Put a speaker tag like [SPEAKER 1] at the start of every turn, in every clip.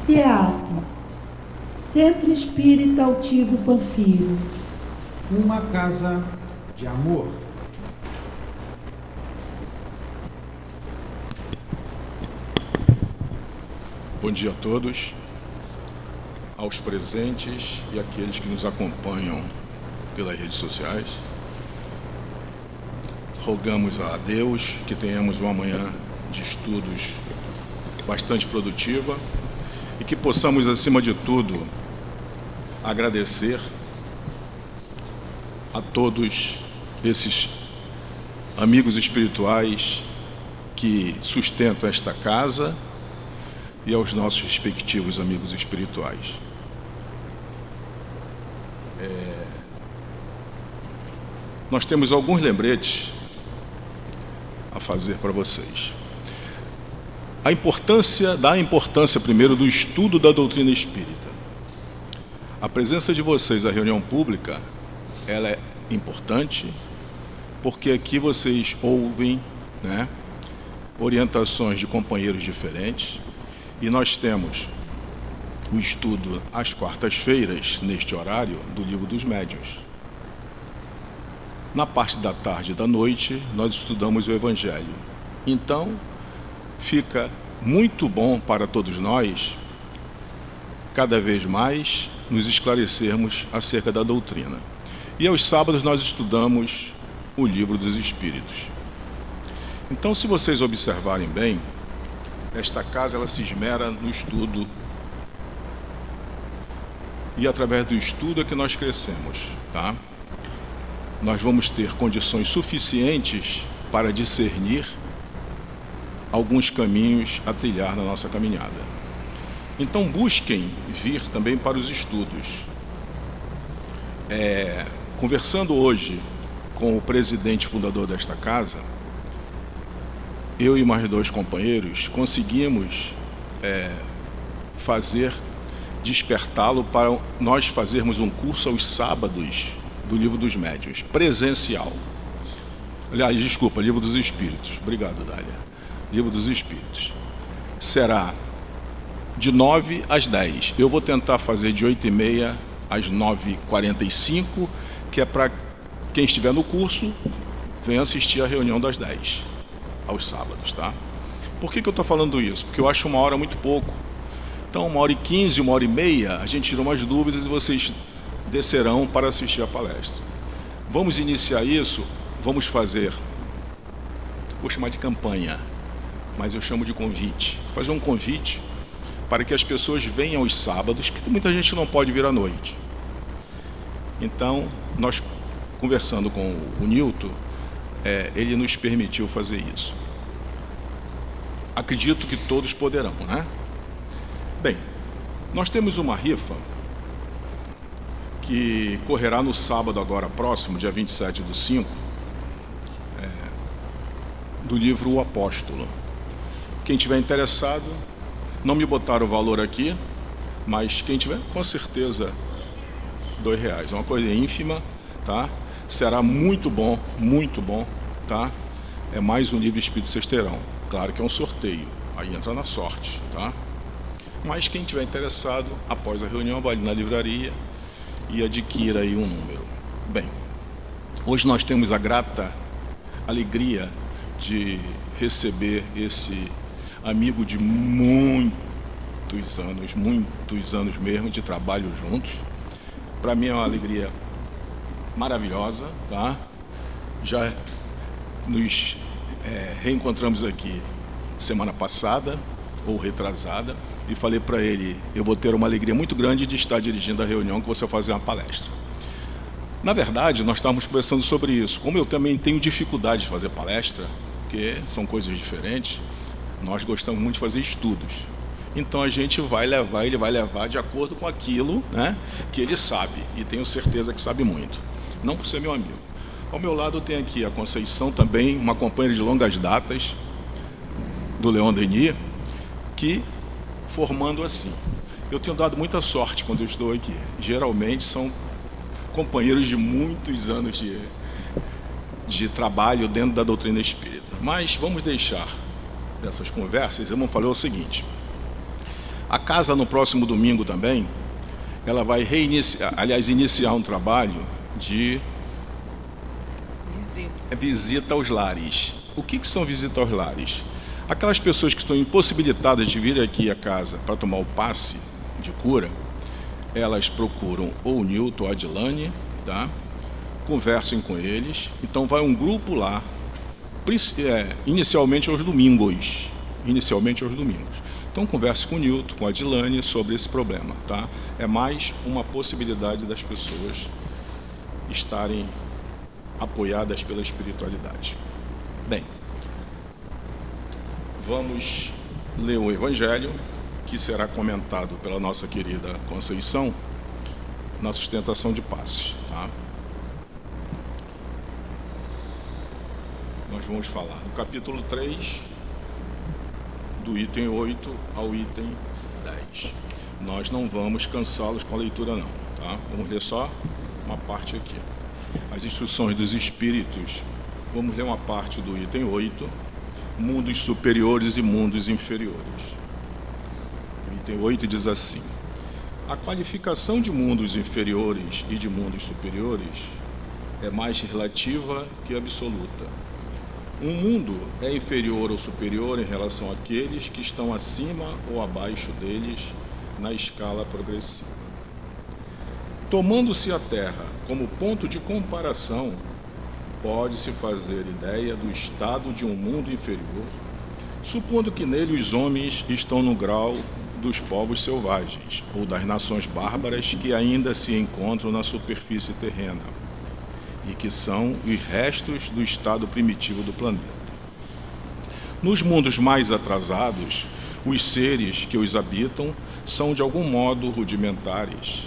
[SPEAKER 1] CEAP, Centro Espírita Altivo Panfiro.
[SPEAKER 2] Uma casa de amor.
[SPEAKER 3] Bom dia a todos, aos presentes e àqueles que nos acompanham pelas redes sociais. Rogamos a Deus que tenhamos uma manhã de estudos bastante produtiva e que possamos, acima de tudo, agradecer a todos esses amigos espirituais que sustentam esta casa e aos nossos respectivos amigos espirituais. Nós temos alguns lembretes a fazer para vocês. Da importância primeiro do estudo da doutrina espírita. A presença de vocês à reunião pública, ela é importante, porque aqui vocês ouvem, né, orientações de companheiros diferentes, e nós temos o estudo às quartas-feiras, neste horário, do Livro dos Médiuns. Na parte da tarde e da noite, nós estudamos o Evangelho. Então, fica muito bom para todos nós, cada vez mais, nos esclarecermos acerca da doutrina. E aos sábados nós estudamos o Livro dos Espíritos. Então, se vocês observarem bem, esta casa ela se esmera no estudo. E através do estudo é que nós crescemos, tá? Nós vamos ter condições suficientes para discernir alguns caminhos a trilhar na nossa caminhada. Então busquem vir também para os estudos. Conversando hoje com o presidente fundador desta casa, eu e mais dois companheiros conseguimos despertá-lo para nós fazermos um curso aos sábados do Livro dos Médiuns, presencial. Aliás, desculpa, Livro dos Espíritos. Obrigado, Dália. Livro dos Espíritos. Será de 9 às 10. Eu vou tentar fazer de 8h30 às 9h45, que é para quem estiver no curso, venha assistir a reunião das 10, aos sábados, tá? Por que eu estou falando isso? Porque eu acho 1 hora muito pouco. Então, 1h15, 1h30, a gente tira umas dúvidas e vocês descerão para assistir a palestra. Vamos iniciar isso, vamos fazer, vou chamar de campanha, mas eu chamo de convite. Fazer um convite para que as pessoas venham aos sábados, porque muita gente não pode vir à noite. Então, nós conversando com o Nilton, ele nos permitiu fazer isso. Acredito que todos poderão, né? Bem, nós temos uma rifa que correrá no sábado agora próximo, dia 27/5, do livro O Apóstolo. Quem tiver interessado, não me botaram o valor aqui, mas quem tiver, com certeza, R$2. É uma coisa ínfima, tá? Será muito bom, tá? É mais um livro espírito que vocês terão. Claro que é um sorteio, aí entra na sorte, tá? Mas quem tiver interessado, após a reunião, vai ali na livraria e adquira aí um número. Bem, hoje nós temos a grata alegria de receber esse amigo de muitos anos mesmo, de trabalho juntos. Para mim é uma alegria maravilhosa, tá? Já nos reencontramos aqui semana passada, ou retrasada, e falei para ele, eu vou ter uma alegria muito grande de estar dirigindo a reunião que você vai fazer uma palestra. Na verdade, nós estávamos conversando sobre isso. Como eu também tenho dificuldade de fazer palestra, porque são coisas diferentes, nós gostamos muito de fazer estudos. Então a gente ele vai levar de acordo com aquilo, né, que ele sabe, e tenho certeza que sabe muito. Não por ser meu amigo. Ao meu lado eu tenho aqui a Conceição também, uma companheira de longas datas, do Leon Denis, que, formando assim, eu tenho dado muita sorte quando eu estou aqui. Geralmente são companheiros de muitos anos de trabalho dentro da doutrina espírita. Mas vamos deixar dessas conversas e vamos falar o seguinte. A casa, no próximo domingo também, ela vai iniciar um trabalho de visita aos lares. O que são visitas aos lares? Aquelas pessoas que estão impossibilitadas de vir aqui à casa para tomar o passe de cura, elas procuram ou o Nilton ou a Adilane, tá? Conversem com eles. Então vai um grupo lá, inicialmente aos domingos. Então converse com o Nilton, com a Adilane sobre esse problema, tá? É mais uma possibilidade das pessoas estarem apoiadas pela espiritualidade. Bem, vamos ler o Evangelho, que será comentado pela nossa querida Conceição na sustentação de passes, tá? Nós vamos falar no capítulo 3, do item 8 ao item 10. Nós não vamos cansá-los com a leitura não, tá? Vamos ler só uma parte aqui. As instruções dos espíritos, vamos ler uma parte do item 8, mundos superiores e mundos inferiores. O item 8 diz assim: a qualificação de mundos inferiores e de mundos superiores é mais relativa que absoluta. Um mundo é inferior ou superior em relação àqueles que estão acima ou abaixo deles na escala progressiva. Tomando-se a Terra como ponto de comparação, pode-se fazer ideia do estado de um mundo inferior, supondo que nele os homens estão no grau dos povos selvagens ou das nações bárbaras que ainda se encontram na superfície terrena e que são os restos do estado primitivo do planeta. Nos mundos mais atrasados, os seres que os habitam são de algum modo rudimentares.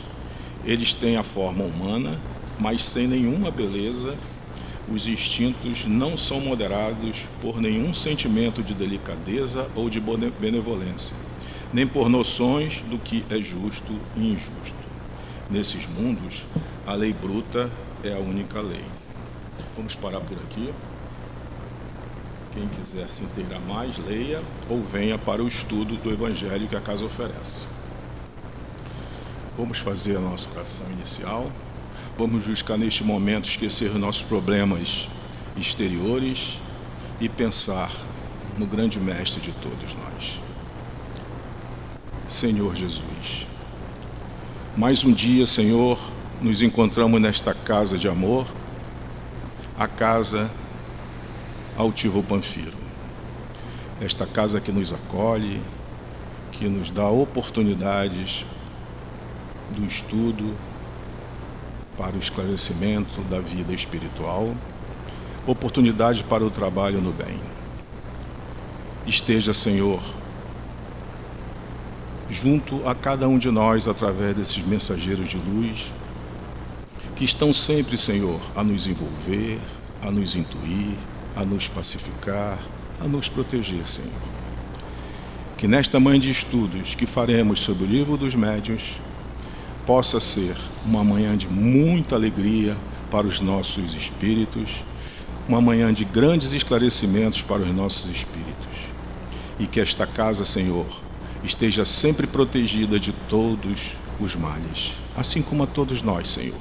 [SPEAKER 3] Eles têm a forma humana, mas sem nenhuma beleza. Os instintos não são moderados por nenhum sentimento de delicadeza ou de benevolência, nem por noções do que é justo e injusto. Nesses mundos, a lei bruta é a única lei. Vamos parar por aqui. Quem quiser se inteirar mais, leia ou venha para o estudo do Evangelho que a casa oferece. Vamos fazer a nossa oração inicial. Vamos buscar neste momento esquecer os nossos problemas exteriores e pensar no grande mestre de todos nós. Senhor Jesus, mais um dia, Senhor, nos encontramos nesta casa de amor, a casa Altivo Panfiro. Esta casa que nos acolhe, que nos dá oportunidades do estudo para o esclarecimento da vida espiritual, oportunidade para o trabalho no bem. Esteja, Senhor, junto a cada um de nós através desses mensageiros de luz, que estão sempre, Senhor, a nos envolver, a nos intuir, a nos pacificar, a nos proteger, Senhor. Que nesta manhã de estudos que faremos sobre o Livro dos Médiuns, possa ser uma manhã de muita alegria para os nossos espíritos, uma manhã de grandes esclarecimentos para os nossos espíritos. E que esta casa, Senhor, esteja sempre protegida de todos os males, assim como a todos nós, Senhor.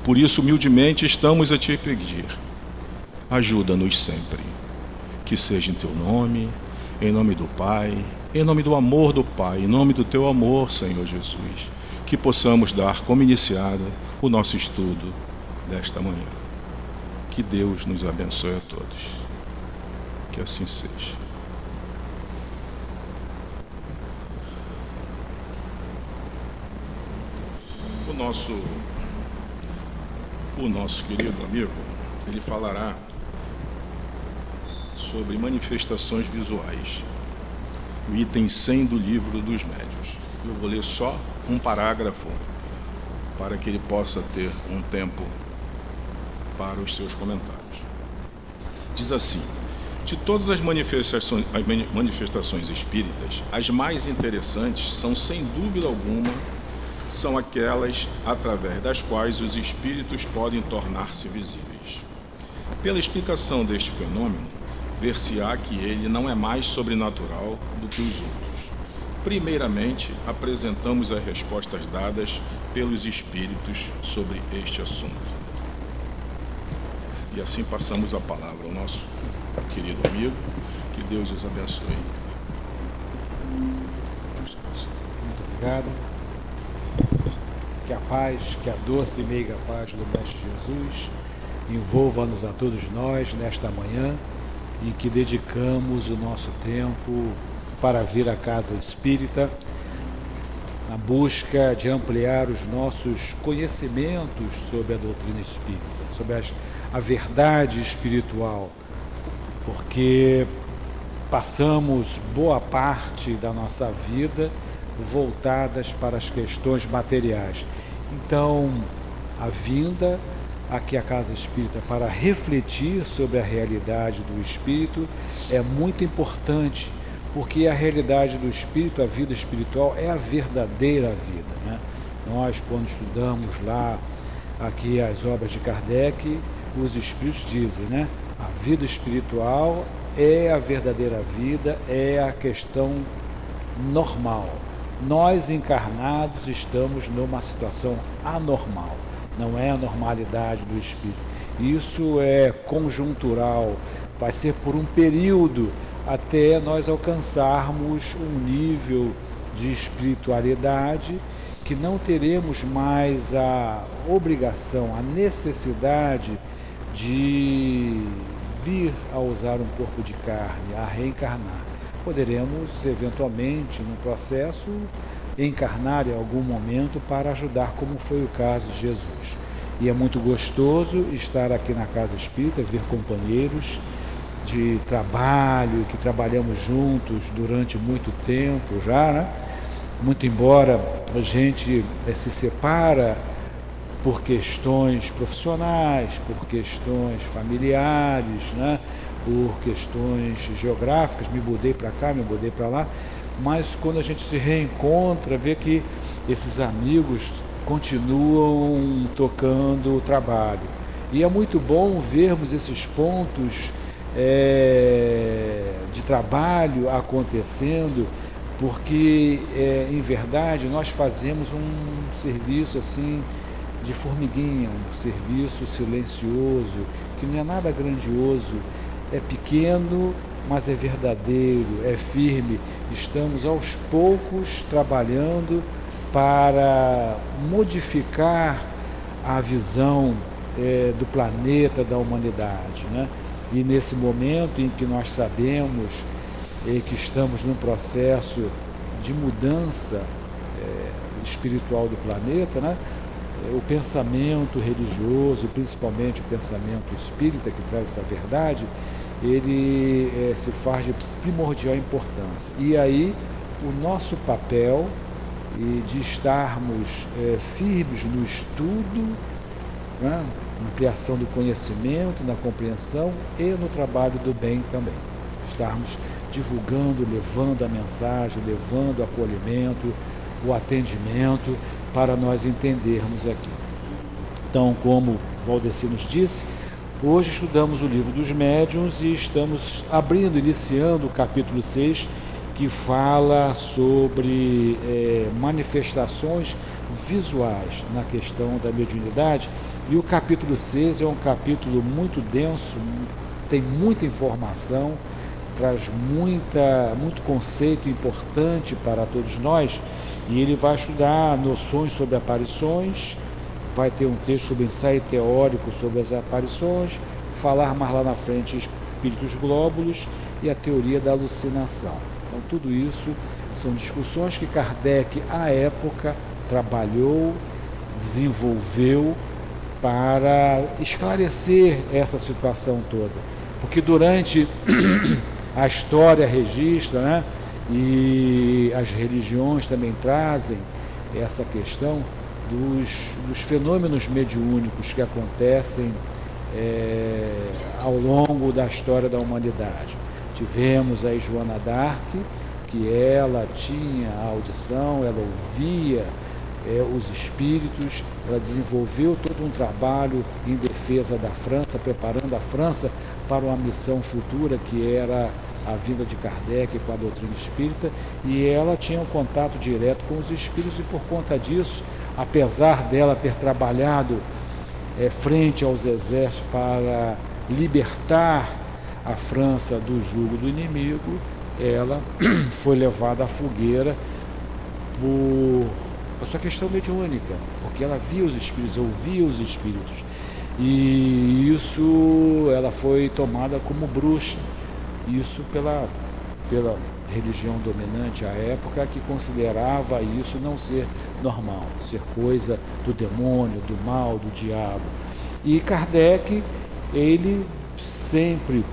[SPEAKER 3] Por isso, humildemente, estamos a Te pedir. Ajuda-nos sempre. Que seja em Teu nome, em nome do Pai, em nome do amor do Pai, em nome do Teu amor, Senhor Jesus, que possamos dar como iniciada o nosso estudo desta manhã. Que Deus nos abençoe a todos. Que assim seja. O nosso querido amigo, ele falará sobre manifestações visuais, o item 100 do Livro dos Médiuns. Eu vou ler só um parágrafo para que ele possa ter um tempo para os seus comentários. Diz assim: de todas as manifestações espíritas, as mais interessantes são, sem dúvida alguma, são aquelas através das quais os espíritos podem tornar-se visíveis. Pela explicação deste fenômeno, ver-se-á que ele não é mais sobrenatural do que os outros. primeiramente apresentamos as respostas dadas pelos Espíritos sobre este assunto. E assim passamos a palavra ao nosso querido amigo. Que Deus os abençoe.
[SPEAKER 4] Muito obrigado. Que a paz, que a doce e meiga paz do Mestre Jesus envolva-nos a todos nós nesta manhã em que dedicamos o nosso tempo para vir à Casa Espírita na busca de ampliar os nossos conhecimentos sobre a doutrina espírita, sobre a verdade espiritual, porque passamos boa parte da nossa vida voltadas para as questões materiais. Então, a vinda aqui à Casa Espírita para refletir sobre a realidade do Espírito é muito importante, porque a realidade do Espírito, a vida espiritual, é a verdadeira vida, né? Nós, quando estudamos lá aqui as obras de Kardec, os Espíritos dizem, né? A vida espiritual é a verdadeira vida, é a questão normal. Nós, encarnados, estamos numa situação anormal, não é a normalidade do espírito. Isso é conjuntural, vai ser por um período até nós alcançarmos um nível de espiritualidade que não teremos mais a obrigação, a necessidade de vir a usar um corpo de carne, a reencarnar. Poderemos, eventualmente, no processo, encarnar em algum momento para ajudar, como foi o caso de Jesus. E é muito gostoso estar aqui na Casa Espírita, ver companheiros de trabalho, que trabalhamos juntos durante muito tempo já, né? Muito embora a gente se separa por questões profissionais, por questões familiares, né? Por questões geográficas, me mudei para cá, me mudei para lá, mas quando a gente se reencontra, vê que esses amigos continuam tocando o trabalho. E é muito bom vermos esses pontos de trabalho acontecendo, porque, em verdade, nós fazemos um serviço assim de formiguinha, um serviço silencioso, que não é nada grandioso, é pequeno, mas é verdadeiro, é firme. Estamos aos poucos trabalhando para modificar a visão do planeta, da humanidade, né? E nesse momento em que nós sabemos que estamos num processo de mudança espiritual do planeta, né? O pensamento religioso, principalmente o pensamento espírita, que traz essa verdade, ele se faz de primordial importância. E aí o nosso papel de estarmos firmes no estudo, né? Na ampliação do conhecimento, na compreensão e no trabalho do bem também. Estarmos divulgando, levando a mensagem, levando o acolhimento, o atendimento, para nós entendermos aqui. Então, como Valdeci nos disse, hoje estudamos o Livro dos Médiuns e estamos iniciando o capítulo 6, que fala sobre manifestações visuais na questão da mediunidade. E o capítulo 6 é um capítulo muito denso, tem muita informação, traz muito conceito importante para todos nós, e ele vai estudar noções sobre aparições, vai ter um texto sobre ensaio teórico sobre as aparições, falar mais lá na frente espíritos glóbulos e a teoria da alucinação. Então tudo isso são discussões que Kardec, à época, trabalhou, desenvolveu para esclarecer essa situação toda. Porque durante a história registra, né, e as religiões também trazem essa questão dos fenômenos mediúnicos que acontecem ao longo da história da humanidade. Tivemos aí Joana d'Arc, que ela tinha a audição, ela ouvia os espíritos, ela desenvolveu todo um trabalho em defesa da França, preparando a França para uma missão futura, que era a vinda de Kardec com a doutrina espírita, e ela tinha um contato direto com os espíritos, e por conta disso, apesar dela ter trabalhado frente aos exércitos para libertar a França do jugo do inimigo, ela foi levada à fogueira por sua questão mediúnica, porque ela via os espíritos, ouvia os espíritos, e isso, ela foi tomada como bruxa, isso pela religião dominante à época, que considerava isso não ser normal, ser coisa do demônio, do mal, do diabo. E Kardec, ele sempre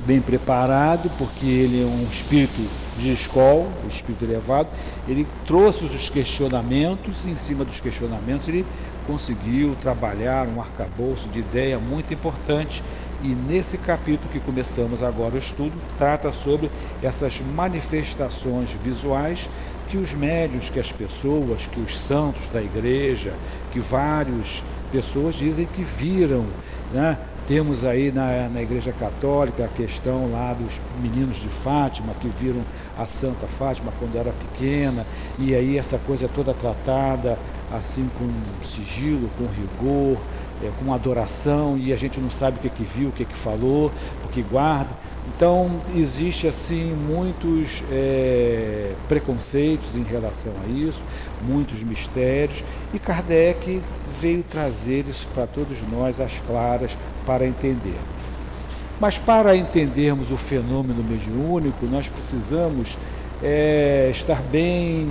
[SPEAKER 4] bem preparado, porque ele é um espírito de escola, um espírito elevado, ele trouxe os questionamentos, e em cima dos questionamentos ele conseguiu trabalhar um arcabouço de ideia muito importante. E nesse capítulo que começamos agora o estudo, trata sobre essas manifestações visuais que os médiuns, que as pessoas, que os santos da igreja, que várias pessoas dizem que viram, né? Temos aí na Igreja Católica a questão lá dos meninos de Fátima, que viram a Santa Fátima quando era pequena, e aí essa coisa toda tratada assim com sigilo, com rigor, com adoração, e a gente não sabe o que viu, o que falou, porque guarda. Então, existe assim muitos preconceitos em relação a isso, muitos mistérios, e Kardec veio trazer isso para todos nós às claras para entendermos. Mas para entendermos o fenômeno mediúnico, nós precisamos estar bem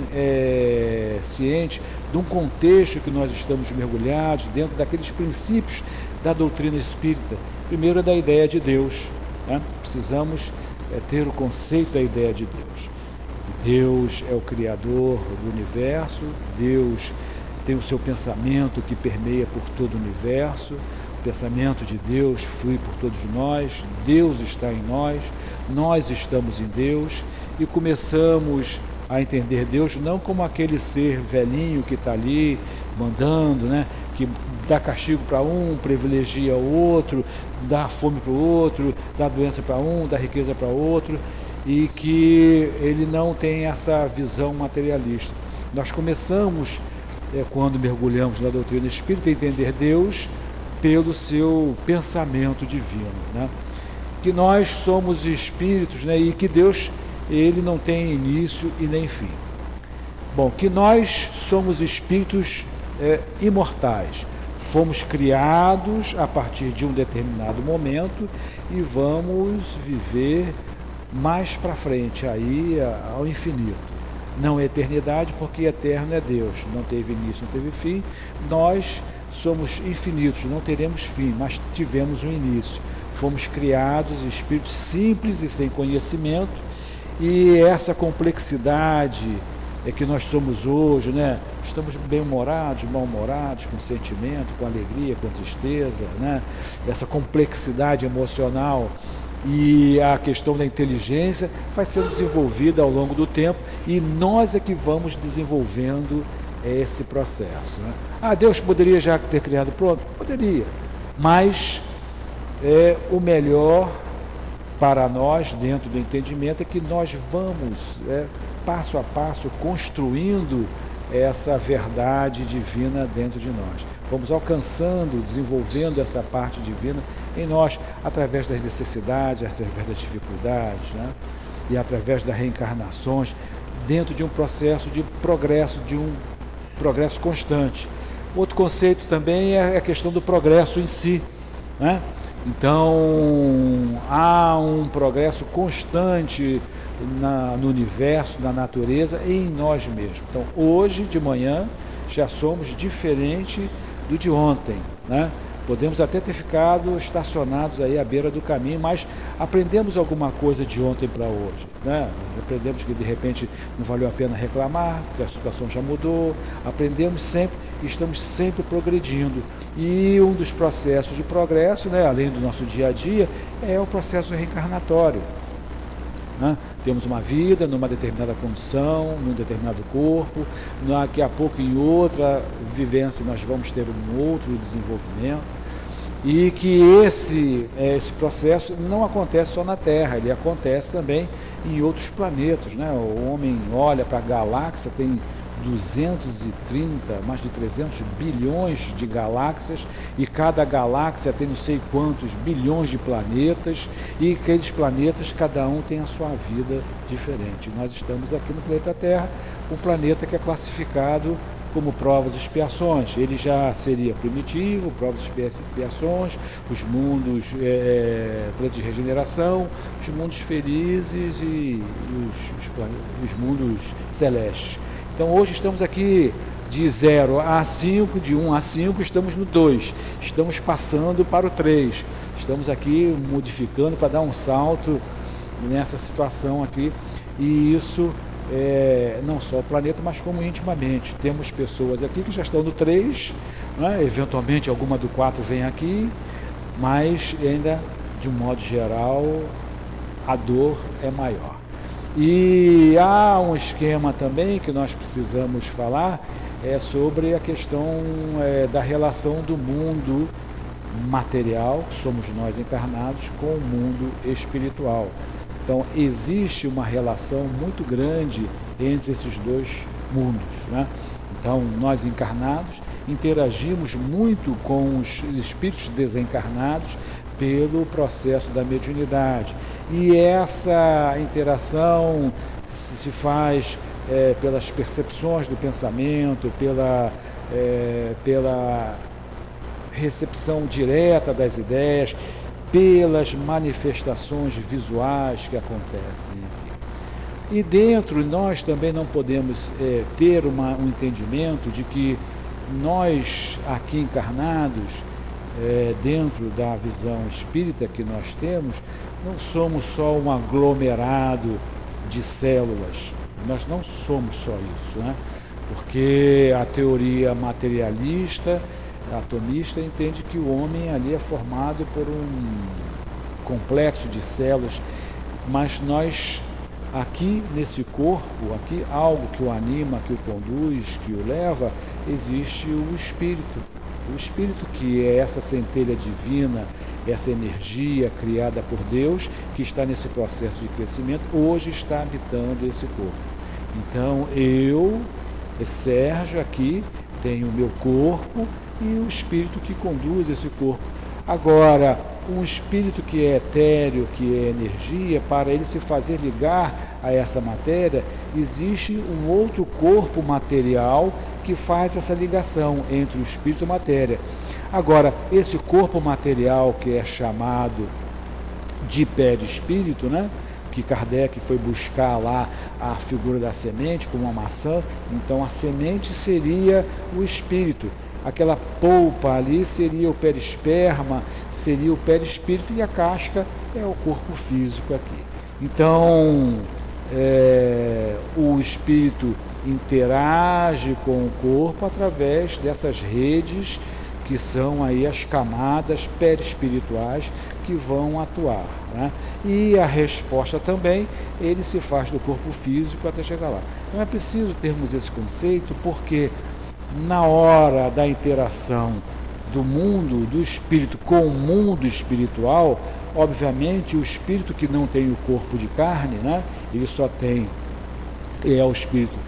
[SPEAKER 4] ciente de um contexto que nós estamos mergulhados, dentro daqueles princípios da doutrina espírita. Primeiro é da ideia de Deus, né? Precisamos ter o conceito da ideia de Deus. Deus é o Criador do universo, Deus tem o seu pensamento que permeia por todo o universo, o pensamento de Deus flui por todos nós, Deus está em nós estamos em Deus, e começamos a entender Deus não como aquele ser velhinho que está ali mandando, né? Que dá castigo para um, privilegia o outro, dá fome para o outro, dá doença para um, dá riqueza para outro, e que ele não tem essa visão materialista. Nós começamos, quando mergulhamos na doutrina espírita, a entender Deus pelo seu pensamento divino, né? Que nós somos espíritos, né? E que Deus, ele não tem início e nem fim. Bom, que nós somos espíritos imortais, fomos criados a partir de um determinado momento e vamos viver mais para frente, aí ao infinito. Não é eternidade, porque eterno é Deus, não teve início, não teve fim. Nós somos infinitos, não teremos fim, mas tivemos um início. Fomos criados espíritos simples e sem conhecimento, e essa complexidade que nós somos hoje, né? Estamos bem-humorados, mal-humorados, com sentimento, com alegria, com tristeza, né? Essa complexidade emocional e a questão da inteligência vai sendo desenvolvida ao longo do tempo, e nós é que vamos desenvolvendo esse processo, né? Deus poderia já ter criado pronto? Poderia, mas o melhor para nós, dentro do entendimento, é que nós vamos passo a passo construindo essa verdade divina dentro de nós. Vamos alcançando, desenvolvendo essa parte divina em nós, através das necessidades, através das dificuldades, né? E através das reencarnações, dentro de um processo de progresso constante. Outro conceito também é a questão do progresso em si, né? Então, há um progresso constante no universo, na natureza e em nós mesmos. Então, hoje de manhã já somos diferente do de ontem, né? Podemos até ter ficado estacionados aí à beira do caminho, mas aprendemos alguma coisa de ontem para hoje, né? Aprendemos que de repente não valeu a pena reclamar, que a situação já mudou. Aprendemos sempre, estamos sempre progredindo. E um dos processos de progresso, né, além do nosso dia a dia, é o processo reencarnatório, né? Temos uma vida numa determinada condição, num determinado corpo, daqui a pouco em outra vivência nós vamos ter um outro desenvolvimento, E que esse processo não acontece só na Terra, ele acontece também em outros planetas, né? O homem olha para a galáxia, tem 230, mais de 300 bilhões de galáxias, e cada galáxia tem não sei quantos bilhões de planetas, e aqueles planetas, cada um tem a sua vida diferente. Nós estamos aqui no planeta Terra, um planeta que é classificado como provas e expiações. Ele já seria primitivo, provas e expiações, os mundos de regeneração, os mundos felizes e os mundos celestes. Então hoje estamos aqui de 0 a 5, de 1 a 5, estamos no 2, estamos passando para o 3, estamos aqui modificando para dar um salto nessa situação aqui, e isso não só o planeta, mas como intimamente. Temos pessoas aqui que já estão no 3, né? Eventualmente alguma do 4 vem aqui, mas ainda, de um modo geral, a dor é maior. E há um esquema também que nós precisamos falar, sobre a questão da relação do mundo material, que somos nós encarnados, com o mundo espiritual. Então, existe uma relação muito grande entre esses dois mundos, né? Então, nós encarnados interagimos muito com os espíritos desencarnados pelo processo da mediunidade. E essa interação se faz pelas percepções do pensamento, pela recepção direta das ideias, pelas manifestações visuais que acontecem aqui. E dentro, nós também não podemos ter um entendimento de que nós, aqui encarnados, dentro da visão espírita que nós temos, não somos só um aglomerado de células. Nós não somos só isso, né? Porque a teoria materialista, atomista, entende que o homem ali é formado por um complexo de células, mas nós, aqui nesse corpo, aqui algo que o anima, que o conduz, que o leva, existe o espírito. O espírito, que é essa centelha divina, essa energia criada por Deus, que está nesse processo de crescimento, hoje está habitando esse corpo. Então, eu, Sérgio, aqui, tenho o meu corpo e o espírito que conduz esse corpo. Agora, um espírito que é etéreo, que é energia, para ele se fazer ligar a essa matéria, existe um outro corpo material que faz essa ligação entre o espírito e a matéria. Agora, esse corpo material que é chamado de perispírito, né? Que Kardec foi buscar lá a figura da semente como uma maçã, então a semente seria o espírito. Aquela polpa ali seria o perisperma, seria o perispírito, e a casca é o corpo físico aqui. Então, o espírito interage com o corpo através dessas redes que são aí as camadas perispirituais que vão atuar, né? E a resposta também, ele se faz do corpo físico até chegar lá. Então é preciso termos esse conceito, porque na hora da interação do mundo, do espírito com o mundo espiritual, obviamente o espírito que não tem o corpo de carne, né? Ele só tem o espírito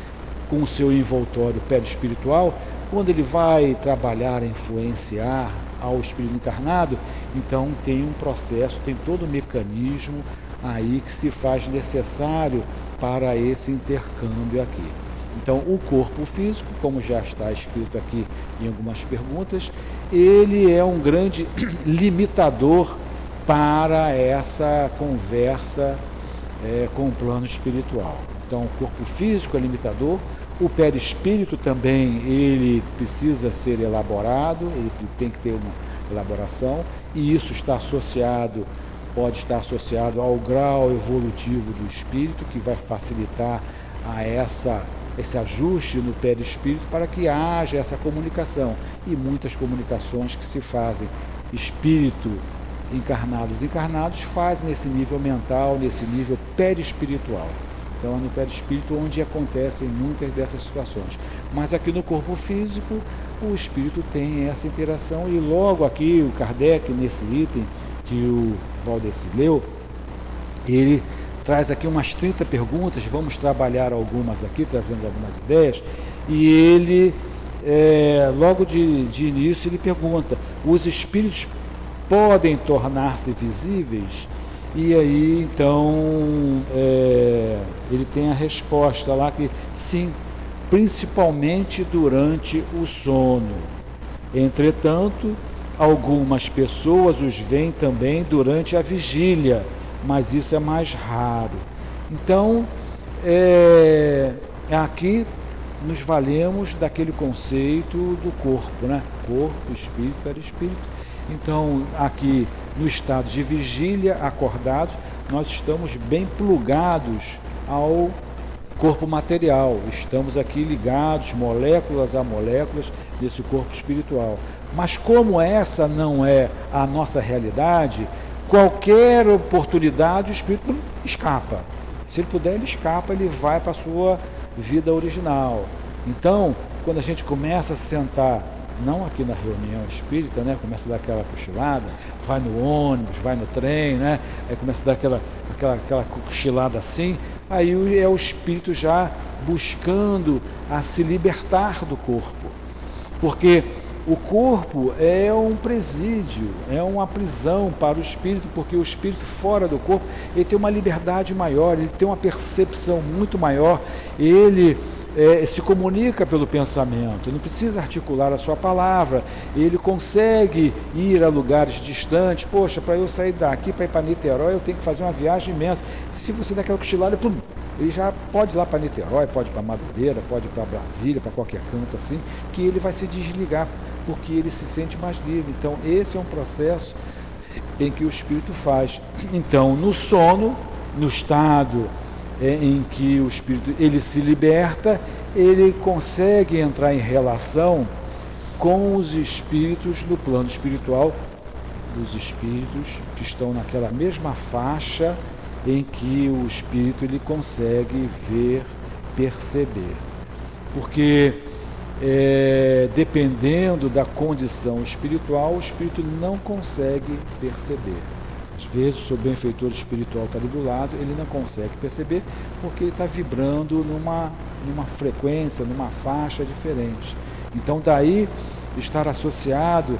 [SPEAKER 4] com o seu envoltório perispiritual. Quando ele vai trabalhar, influenciar ao espírito encarnado, então tem um processo, tem todo um mecanismo aí que se faz necessário para esse intercâmbio aqui. Então, o corpo físico, como já está escrito aqui em algumas perguntas, ele é um grande limitador para essa conversa com o plano espiritual. Então, o corpo físico é limitador. O perispírito também, ele precisa ser elaborado, ele tem que ter uma elaboração, e isso está associado, pode estar associado ao grau evolutivo do espírito, que vai facilitar esse ajuste no perispírito para que haja essa comunicação. E muitas comunicações que se fazem, espírito encarnados fazem nesse nível mental, nesse nível perispiritual. Então é no perispírito onde acontecem muitas dessas situações. Mas aqui no corpo físico, o espírito tem essa interação, e logo aqui o Kardec, nesse item que o Valdeci leu, ele traz aqui umas 30 perguntas, vamos trabalhar algumas aqui, trazendo algumas ideias, e ele, logo de início, ele pergunta: os espíritos podem tornar-se visíveis? E aí, então, ele tem a resposta lá que sim, principalmente durante o sono. Entretanto, algumas pessoas os veem também durante a vigília, mas isso é mais raro. Então, aqui nos valemos daquele conceito do corpo, né? Corpo, espírito, perispírito. Então, aqui no estado de vigília, acordados, nós estamos bem plugados ao corpo material, estamos aqui ligados, moléculas a moléculas, desse corpo espiritual. Mas como essa não é a nossa realidade, qualquer oportunidade o espírito escapa. Se ele puder, ele escapa, ele vai para a sua vida original. Então, quando a gente começa a sentar, não aqui na reunião espírita, né, começa a dar aquela cochilada, vai no ônibus, vai no trem, né, aí começa a dar aquela cochilada assim, aí é o espírito já buscando a se libertar do corpo. Porque o corpo é um presídio, é uma prisão para o espírito, porque o espírito fora do corpo, ele tem uma liberdade maior, ele tem uma percepção muito maior, ele se comunica pelo pensamento, não precisa articular a sua palavra, ele consegue ir a lugares distantes. Poxa, para eu sair daqui para ir para Niterói, eu tenho que fazer uma viagem imensa. Se você der aquela cochilada, pum, ele já pode ir lá para Niterói, pode ir para Madureira, pode ir para Brasília, para qualquer canto assim, que ele vai se desligar, porque ele se sente mais livre. Então, esse é um processo em que o espírito faz. Então, no sono, no estado em que o espírito ele se liberta, ele consegue entrar em relação com os espíritos no plano espiritual, dos espíritos que estão naquela mesma faixa em que o espírito ele consegue ver, perceber. Porque dependendo da condição espiritual, o espírito não consegue perceber. Às vezes o seu benfeitor espiritual está ali do lado, ele não consegue perceber porque ele está vibrando numa frequência, numa faixa diferente. Então daí estar associado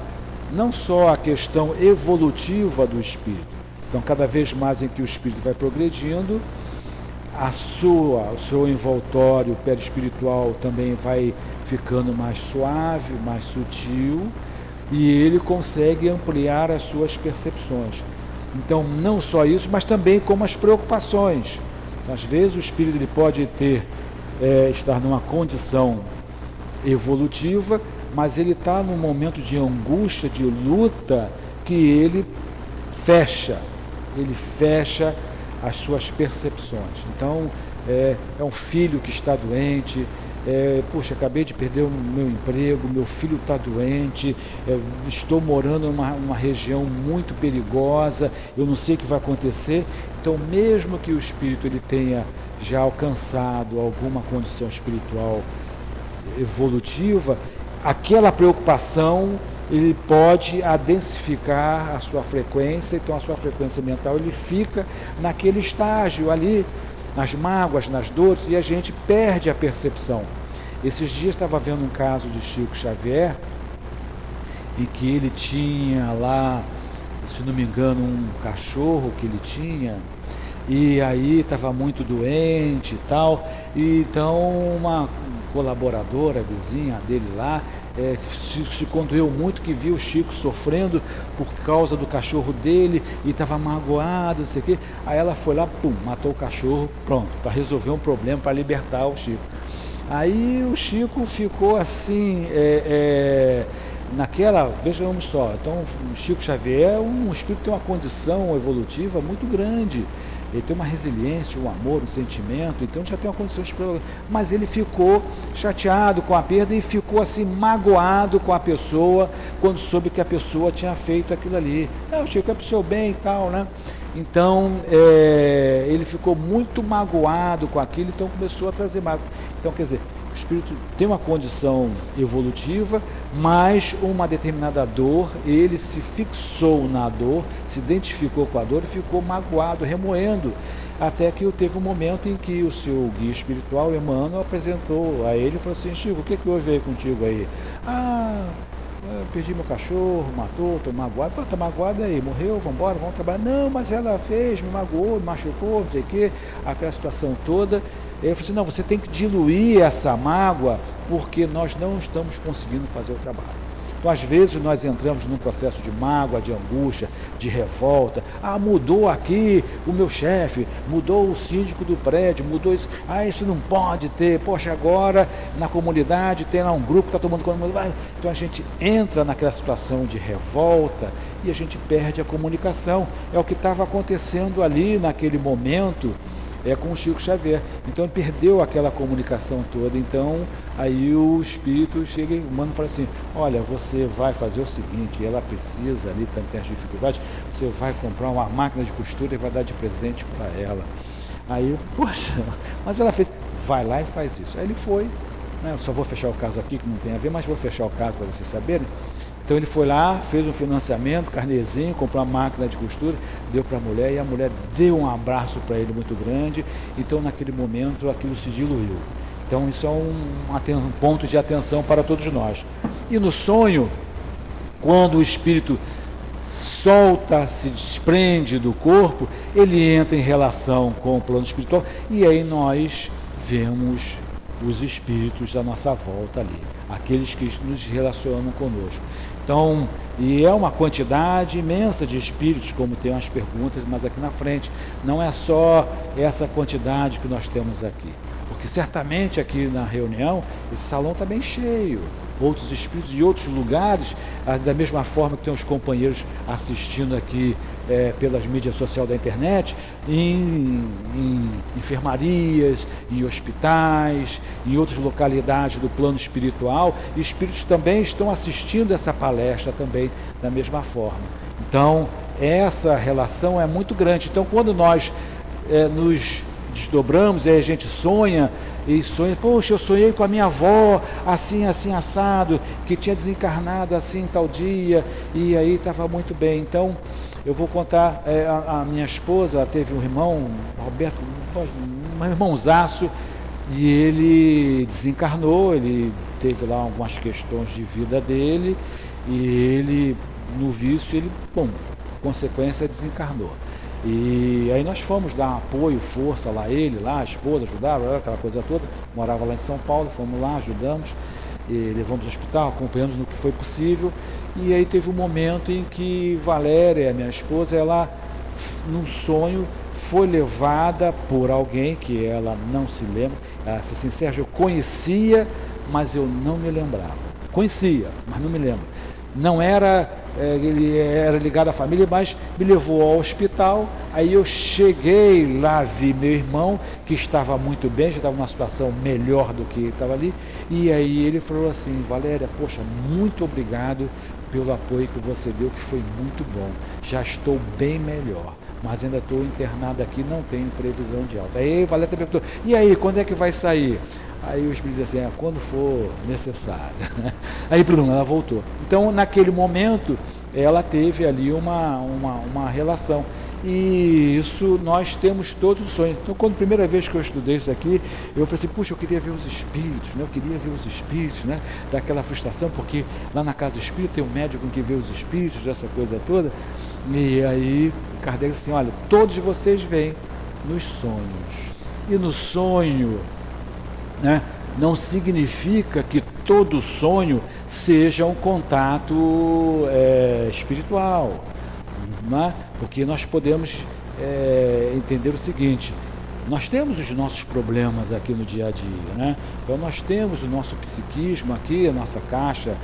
[SPEAKER 4] não só à questão evolutiva do espírito. Então cada vez mais em que o espírito vai progredindo, o seu envoltório perispiritual também vai ficando mais suave, mais sutil, e ele consegue ampliar as suas percepções. Então, não só isso, mas também como as preocupações. Então, às vezes o espírito ele pode estar numa condição evolutiva, mas ele está num momento de angústia, de luta, que ele fecha as suas percepções. Então, é um filho que está doente, puxa, acabei de perder o meu emprego, meu filho está doente, estou morando numa região muito perigosa, eu não sei o que vai acontecer. Então, mesmo que o espírito ele tenha já alcançado alguma condição espiritual evolutiva, aquela preocupação ele pode adensificar a sua frequência, então a sua frequência mental ele fica naquele estágio ali, nas mágoas, nas dores, e a gente perde a percepção. Esses dias estava vendo um caso de Chico Xavier, em que ele tinha lá, se não me engano, um cachorro que ele tinha, e aí estava muito doente e tal, e então uma colaboradora, vizinha dele lá, se condoeu muito que viu o Chico sofrendo por causa do cachorro dele e estava magoada, não sei o quê. Aí ela foi lá, pum, matou o cachorro, pronto, para resolver um problema, para libertar o Chico. Aí o Chico ficou assim, naquela, vejamos só, então o Chico Xavier é um espírito que tem uma condição evolutiva muito grande. Ele tem uma resiliência, um amor, um sentimento, então já tem uma condição espiritual. Mas ele ficou chateado com a perda e ficou assim magoado com a pessoa quando soube que a pessoa tinha feito aquilo ali. O Chico é para o seu bem e tal, né? Então, ele ficou muito magoado com aquilo, então começou a trazer mágoa. Então, quer dizer, o espírito tem uma condição evolutiva, mas uma determinada dor, ele se fixou na dor, se identificou com a dor e ficou magoado, remoendo, até que teve um momento em que o seu guia espiritual, Emmanuel, apresentou a ele e falou assim: Chico, o que houve aí contigo aí? Eu perdi meu cachorro, matou, estou magoado. Pô, tá magoado aí, morreu, vamos embora, vamos trabalhar. Não, mas ela fez, me magoou, me machucou, não sei o quê, aquela situação toda. Ele falou assim: não, você tem que diluir essa mágoa, porque nós não estamos conseguindo fazer o trabalho. Então, às vezes, nós entramos num processo de mágoa, de angústia, de revolta. Mudou aqui o meu chefe, mudou o síndico do prédio, mudou isso. Isso não pode ter. Poxa, agora na comunidade tem lá um grupo que está tomando conta. Então, a gente entra naquela situação de revolta e a gente perde a comunicação. É o que estava acontecendo ali naquele momento com o Chico Xavier. Então ele perdeu aquela comunicação toda. Então aí o espírito chega e o mano fala assim: olha, você vai fazer o seguinte, ela precisa ali, tem as dificuldades, você vai comprar uma máquina de costura e vai dar de presente para ela. Aí eu, poxa, mas ela fez, vai lá e faz isso. Aí ele foi, né? Eu só vou fechar o caso aqui que não tem a ver, mas vou fechar o caso para vocês saberem. Então ele foi lá, fez um financiamento, carnezinho, comprou uma máquina de costura, deu para a mulher e a mulher deu um abraço para ele muito grande. Então naquele momento aquilo se diluiu. Então isso é um ponto de atenção para todos nós. E no sonho, quando o espírito solta, se desprende do corpo, ele entra em relação com o plano espiritual e aí nós vemos os espíritos da nossa volta ali, aqueles que nos relacionam conosco. Então, e é uma quantidade imensa de espíritos, como tem umas perguntas, mas aqui na frente, não é só essa quantidade que nós temos aqui, porque certamente aqui na reunião, esse salão está bem cheio, outros espíritos de outros lugares, da mesma forma que tem os companheiros assistindo aqui pelas mídias sociais da internet, em enfermarias, em hospitais, em outras localidades do plano espiritual, e espíritos também estão assistindo essa palestra também da mesma forma. Então, essa relação é muito grande. Então, quando nós nos desdobramos, aí a gente sonha, poxa, eu sonhei com a minha avó, assim, assim, assado, que tinha desencarnado assim tal dia, e aí estava muito bem. Então, eu vou contar, a minha esposa teve um irmão, Roberto, um irmãozaço, e ele desencarnou, ele teve lá algumas questões de vida dele, e ele, no vício, consequência, desencarnou. E aí nós fomos dar apoio, força lá, ele, lá, a esposa, ajudaram, aquela coisa toda, morava lá em São Paulo, fomos lá, ajudamos, e levamos ao hospital, acompanhamos no que foi possível, e aí teve um momento em que Valéria, minha esposa, ela, num sonho, foi levada por alguém que ela não se lembra. Ela falou assim: Sérgio, eu conhecia, mas eu não me lembrava. Conhecia, mas não me lembro. Não era, ele era ligado à família, mas me levou ao hospital. Aí eu cheguei lá, vi meu irmão, que estava muito bem, já estava numa situação melhor do que estava ali. E aí ele falou assim: Valéria, poxa, muito obrigado pelo apoio que você deu, que foi muito bom. Já estou bem melhor, mas ainda estou internado aqui, não tenho previsão de alta. Aí Valéria perguntou: e aí, quando é que vai sair? Aí o espírito disse assim: quando for necessário. Aí Bruno, ela voltou. Então, naquele momento, ela teve ali uma relação. E isso nós temos todos os sonhos. Então, quando a primeira vez que eu estudei isso aqui, eu falei assim: puxa, eu queria ver os espíritos, né? Eu queria ver os espíritos, né? Daquela frustração, porque lá na casa espírita tem um médium que vê os espíritos, dessa coisa toda. E aí Kardec disse assim: olha, todos vocês veem nos sonhos. E no sonho, né, não significa que todo sonho seja um contato espiritual, né? Porque nós podemos entender o seguinte: nós temos os nossos problemas aqui no dia a dia, né? Então nós temos o nosso psiquismo aqui, a nossa caixa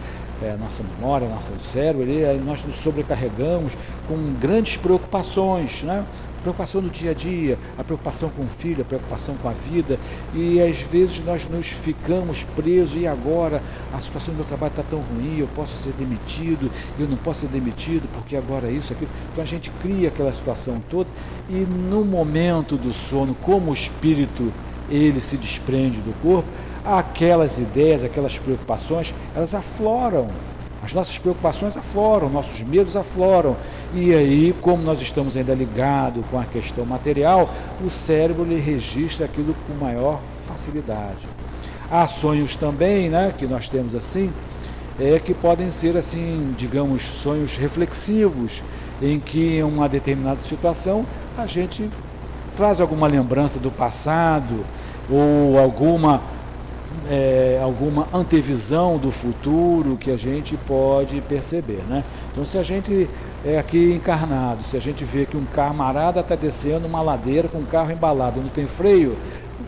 [SPEAKER 4] nossa memória, nosso cérebro, nós nos sobrecarregamos com grandes preocupações, né? Preocupação no dia a dia, a preocupação com o filho, a preocupação com a vida, e às vezes nós nos ficamos presos, e agora a situação do meu trabalho está tão ruim, eu posso ser demitido, eu não posso ser demitido, porque agora isso, aquilo. Então a gente cria aquela situação toda, e no momento do sono, como o espírito ele se desprende do corpo, aquelas ideias, aquelas preocupações, elas afloram. As nossas preocupações afloram, nossos medos afloram. E aí, como nós estamos ainda ligados com a questão material, o cérebro ele registra aquilo com maior facilidade. Há sonhos também, né, que nós temos assim, que podem ser assim, digamos, sonhos reflexivos, em que em uma determinada situação a gente traz alguma lembrança do passado ou alguma antevisão do futuro que a gente pode perceber, né? Então, se a gente é aqui encarnado, se a gente vê que um camarada está descendo uma ladeira com um carro embalado, não tem freio,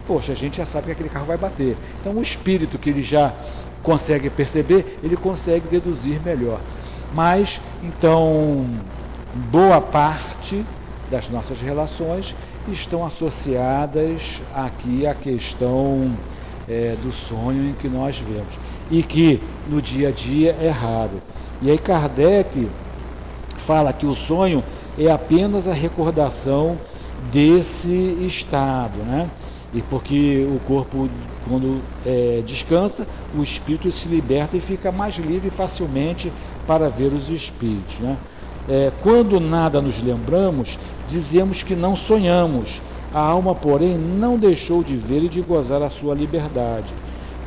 [SPEAKER 4] poxa, a gente já sabe que aquele carro vai bater. Então, o espírito que ele já consegue perceber, ele consegue deduzir melhor. Mas, então, boa parte das nossas relações estão associadas aqui à questão do sonho em que nós vemos, e que no dia a dia é raro. E aí Kardec fala que o sonho é apenas a recordação desse estado, né? E porque o corpo, quando descansa, o espírito se liberta e fica mais livre facilmente para ver os espíritos, né? Quando nada nos lembramos, dizemos que não sonhamos. A alma, porém, não deixou de ver e de gozar a sua liberdade.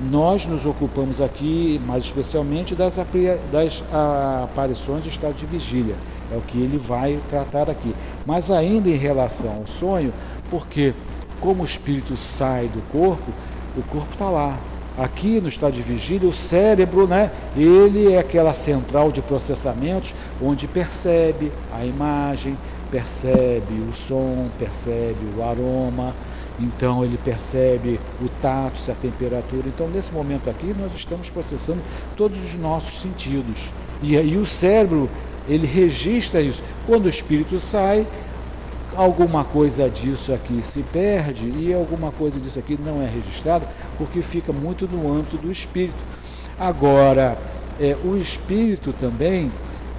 [SPEAKER 4] Nós nos ocupamos aqui, mais especialmente, das aparições de estado de vigília. É o que ele vai tratar aqui. Mas ainda em relação ao sonho, porque como o espírito sai do corpo, o corpo está lá. Aqui no estado de vigília, o cérebro, né, ele é aquela central de processamentos onde percebe a imagem, percebe o som, percebe o aroma, então ele percebe o tato, a temperatura. Então, nesse momento aqui, nós estamos processando todos os nossos sentidos. E aí o cérebro, ele registra isso. Quando o espírito sai, alguma coisa disso aqui se perde e alguma coisa disso aqui não é registrada, porque fica muito no âmbito do espírito. Agora, o espírito também,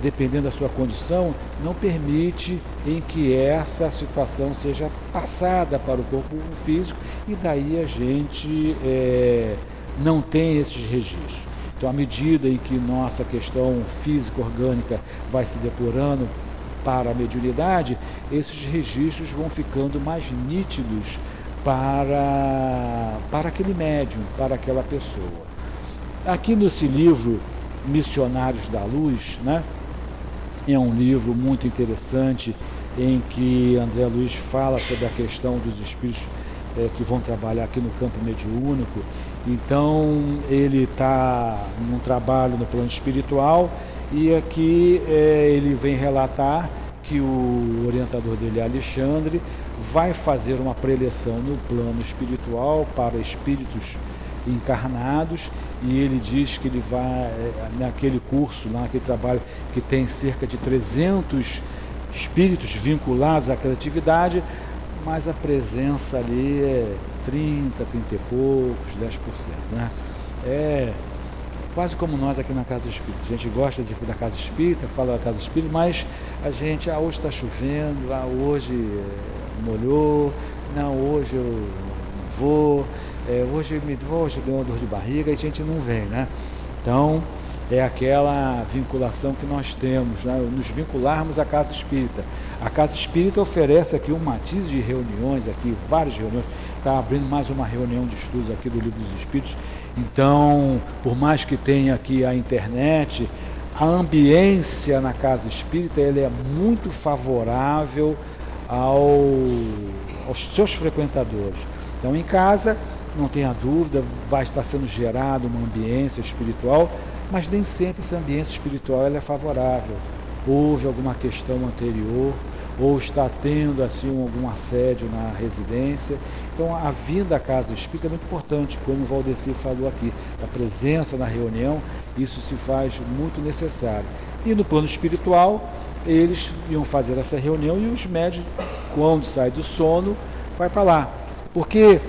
[SPEAKER 4] dependendo da sua condição, não permite em que essa situação seja passada para o corpo físico, e daí a gente não tem esses registros. Então, à medida em que nossa questão física, orgânica, vai se depurando para a mediunidade, esses registros vão ficando mais nítidos para aquele médium, para aquela pessoa. Aqui nesse livro, Missionários da Luz, né? É um livro muito interessante em que André Luiz fala sobre a questão dos espíritos que vão trabalhar aqui no campo mediúnico. Então, ele está num trabalho no plano espiritual, e aqui ele vem relatar que o orientador dele, Alexandre, vai fazer uma preleção no plano espiritual para espíritos encarnados, e ele diz que ele vai, naquele curso, naquele trabalho que tem cerca de 300 espíritos vinculados àquela atividade, mas a presença ali é 30 e poucos, 10%, né? É quase como nós aqui na Casa Espírita. A gente gosta de ir da Casa Espírita, fala da Casa Espírita, mas a gente, hoje está chovendo, hoje molhou, não, hoje eu não vou, hoje deu uma dor de barriga, e a gente não vem, né? Então, é aquela vinculação que nós temos, né? Nos vincularmos à Casa Espírita. A Casa Espírita oferece aqui um matiz de reuniões, aqui, várias reuniões. Está abrindo mais uma reunião de estudos aqui do Livro dos Espíritos. Então, por mais que tenha aqui a internet, a ambiência na Casa Espírita ela é muito favorável aos seus frequentadores. Então, em casa, não tenha dúvida, vai estar sendo gerada uma ambiência espiritual, mas nem sempre essa ambiência espiritual ela é favorável. Houve alguma questão anterior, ou está tendo assim algum assédio na residência. Então a vinda à casa espírita é muito importante, como o Valdeci falou aqui, a presença na reunião, isso se faz muito necessário. E no plano espiritual, eles iam fazer essa reunião e os médios, quando sai do sono, vai para lá. Porque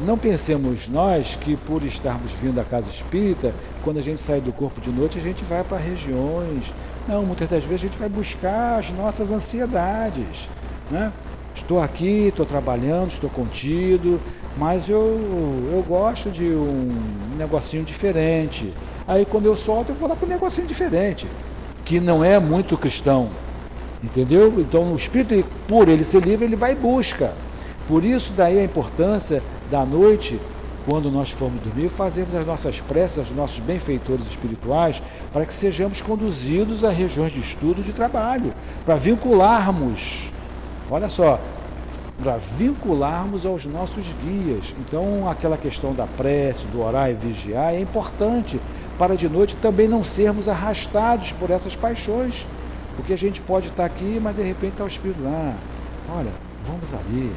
[SPEAKER 4] não pensemos nós que por estarmos vindo à casa espírita, quando a gente sai do corpo de noite, a gente vai para regiões. Não, muitas das vezes a gente vai buscar as nossas ansiedades, né? Estou aqui, estou trabalhando, estou contido, mas eu gosto de um negocinho diferente. Aí quando eu solto, eu vou lá para um negocinho diferente, que não é muito cristão, entendeu? Então o espírito, por ele ser livre, ele vai e busca. Por isso daí a importância da noite, quando nós formos dormir, fazermos as nossas preces, os nossos benfeitores espirituais, para que sejamos conduzidos a regiões de estudo, de trabalho, para vincularmos, olha só, para vincularmos aos nossos guias. Então aquela questão da prece, do orar e vigiar é importante, para de noite também não sermos arrastados por essas paixões, porque a gente pode estar aqui, mas de repente está o espírito lá, olha, vamos ali,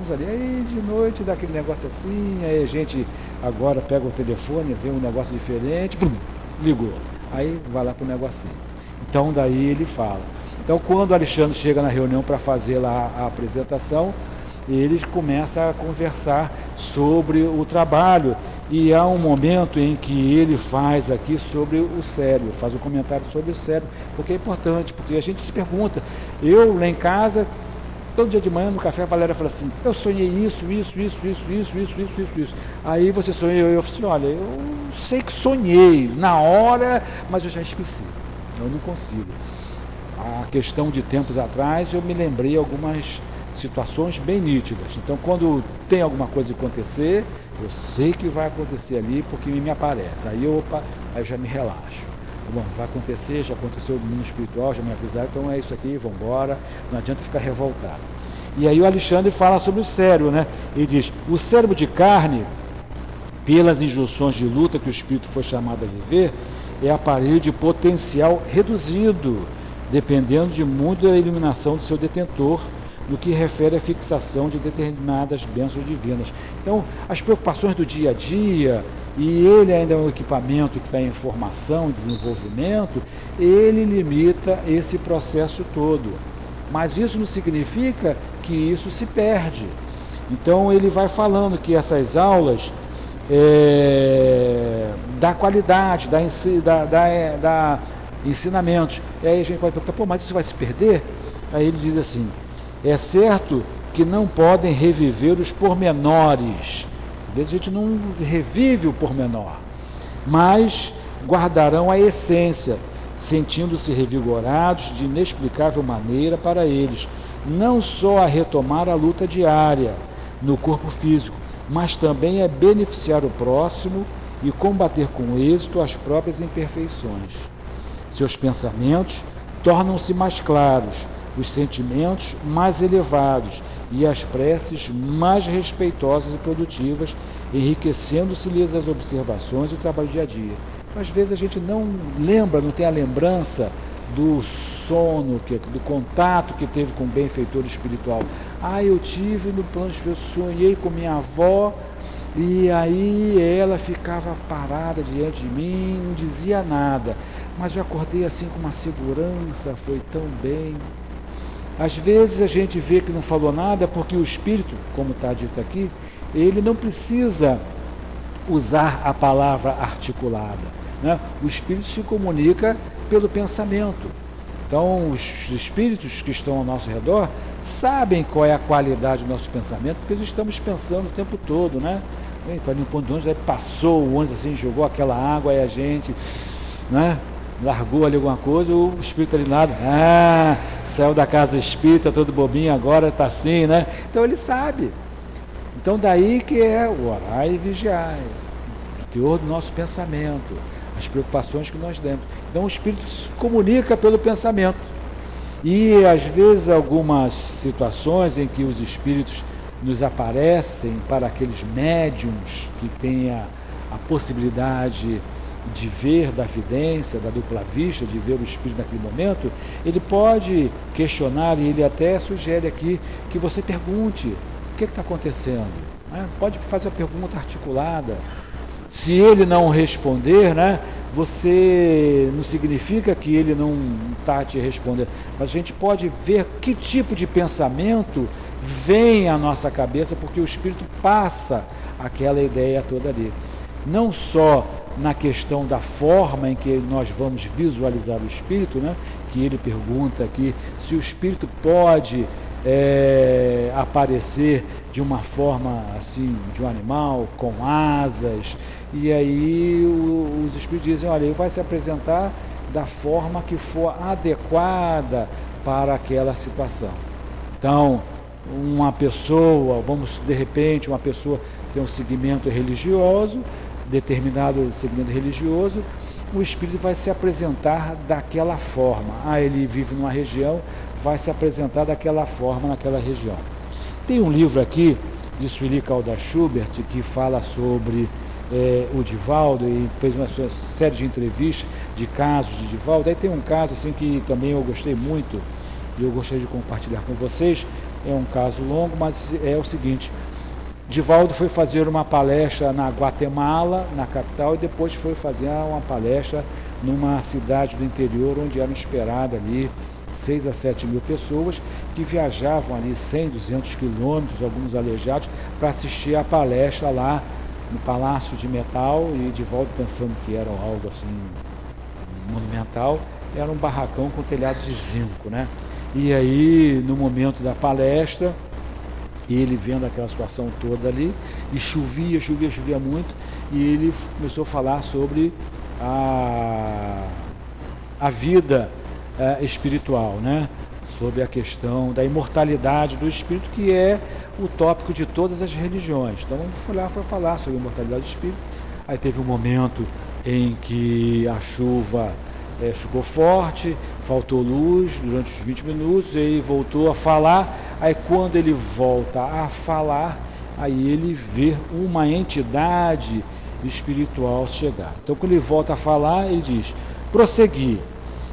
[SPEAKER 4] aí de noite dá aquele negócio assim, aí a gente agora pega o telefone, vê um negócio diferente, pum, ligou, aí vai lá para o negocinho. Então daí ele fala. Então quando o Alexandre chega na reunião para fazer lá a apresentação, ele começa a conversar sobre o trabalho, e há um momento em que ele faz aqui sobre o cérebro, faz um comentário sobre o cérebro, porque é importante, porque a gente se pergunta, eu lá em casa, todo dia de manhã no café a Valéria fala assim, eu sonhei isso. Aí você sonhou, eu falei assim, olha, eu sei que sonhei na hora, mas eu já esqueci, eu não consigo. A questão de tempos atrás eu me lembrei algumas situações bem nítidas. Então quando tem alguma coisa a acontecer, eu sei que vai acontecer ali porque me aparece. Aí eu já me relaxo. Bom, vai acontecer, já aconteceu no mundo espiritual, já me avisaram, então é isso aqui, vamos embora, não adianta ficar revoltado. E aí o Alexandre fala sobre o cérebro, né? Ele diz, o cérebro de carne, pelas injunções de luta que o espírito foi chamado a viver, é aparelho de potencial reduzido, dependendo de muito da iluminação do seu detentor, no que refere à fixação de determinadas bênçãos divinas. Então, as preocupações do dia a dia, e ele ainda é um equipamento que está em formação, desenvolvimento, ele limita esse processo todo. Mas isso não significa que isso se perde. Então ele vai falando que essas aulas dá qualidade, dá ensinamentos. E aí a gente pode perguntar, mas isso vai se perder? Aí ele diz assim, é certo que não podem reviver os pormenores. Às vezes a gente não revive o pormenor, mas guardarão a essência, sentindo-se revigorados de inexplicável maneira para eles, não só a retomar a luta diária no corpo físico, mas também a beneficiar o próximo e combater com êxito as próprias imperfeições. Seus pensamentos tornam-se mais claros, os sentimentos mais elevados e as preces mais respeitosas e produtivas, enriquecendo-se-lhes as observações e o trabalho dia a dia. Às vezes a gente não lembra, não tem a lembrança do sono, do contato que teve com o benfeitor espiritual. Eu tive no plano espiritual, sonhei com minha avó, e aí ela ficava parada diante de mim, não dizia nada, mas eu acordei assim com uma segurança, foi tão bem. Às vezes a gente vê que não falou nada porque o espírito, como está dito aqui, ele não precisa usar a palavra articulada, né? O espírito se comunica pelo pensamento. Então os espíritos que estão ao nosso redor sabem qual é a qualidade do nosso pensamento, porque nós estamos pensando o tempo todo, né? Então ali no ponto de ônibus, aí passou o ônibus assim, jogou aquela água, aí a gente, né, largou ali alguma coisa, o espírito ali nada, saiu da casa espírita, todo bobinho, agora está assim, né? Então ele sabe. Então daí que é o orar e vigiar, o teor do nosso pensamento, as preocupações que nós temos. Então o espírito se comunica pelo pensamento. E às vezes algumas situações em que os espíritos nos aparecem para aqueles médiums que têm a possibilidade de ver, da vidência, da dupla vista, de ver o espírito naquele momento, ele pode questionar, e ele até sugere aqui que você pergunte o que está acontecendo. Né? Pode fazer uma pergunta articulada. Se ele não responder, né, você não significa que ele não está te respondendo, mas a gente pode ver que tipo de pensamento vem à nossa cabeça, porque o Espírito passa aquela ideia toda ali. Não só na questão da forma em que nós vamos visualizar o Espírito, né, que ele pergunta aqui se o Espírito pode aparecer de uma forma assim, de um animal, com asas, e aí os Espíritos dizem, olha, ele vai se apresentar da forma que for adequada para aquela situação. Então, uma pessoa, de repente, uma pessoa tem um segmento religioso, determinado segmento religioso, o Espírito vai se apresentar daquela forma. Ele vive numa região, vai se apresentar daquela forma naquela região. Tem um livro aqui de Sueli Caldas Schubert que fala sobre o Divaldo, e fez uma série de entrevistas de casos de Divaldo. Aí tem um caso assim que também eu gostei muito e eu gostaria de compartilhar com vocês. É um caso longo, mas é o seguinte: Divaldo foi fazer uma palestra na Guatemala, na capital, e depois foi fazer uma palestra numa cidade do interior, onde eram esperadas ali 6 a 7 mil pessoas que viajavam ali 100, 200 quilômetros, alguns aleijados, para assistir a palestra lá no Palácio de Metal. E Divaldo, pensando que era algo assim monumental, era um barracão com telhado de zinco, né? E aí, no momento da palestra, ele vendo aquela situação toda ali, e chovia muito, e ele começou a falar sobre a vida espiritual, né? Sobre a questão da imortalidade do espírito, que é o tópico de todas as religiões. Então ele foi falar sobre a imortalidade do espírito. Aí teve um momento em que a chuva ficou forte, faltou luz durante os 20 minutos, ele voltou a falar. Aí quando ele volta a falar, aí ele vê uma entidade espiritual chegar. Então quando ele volta a falar, ele diz: prossegui,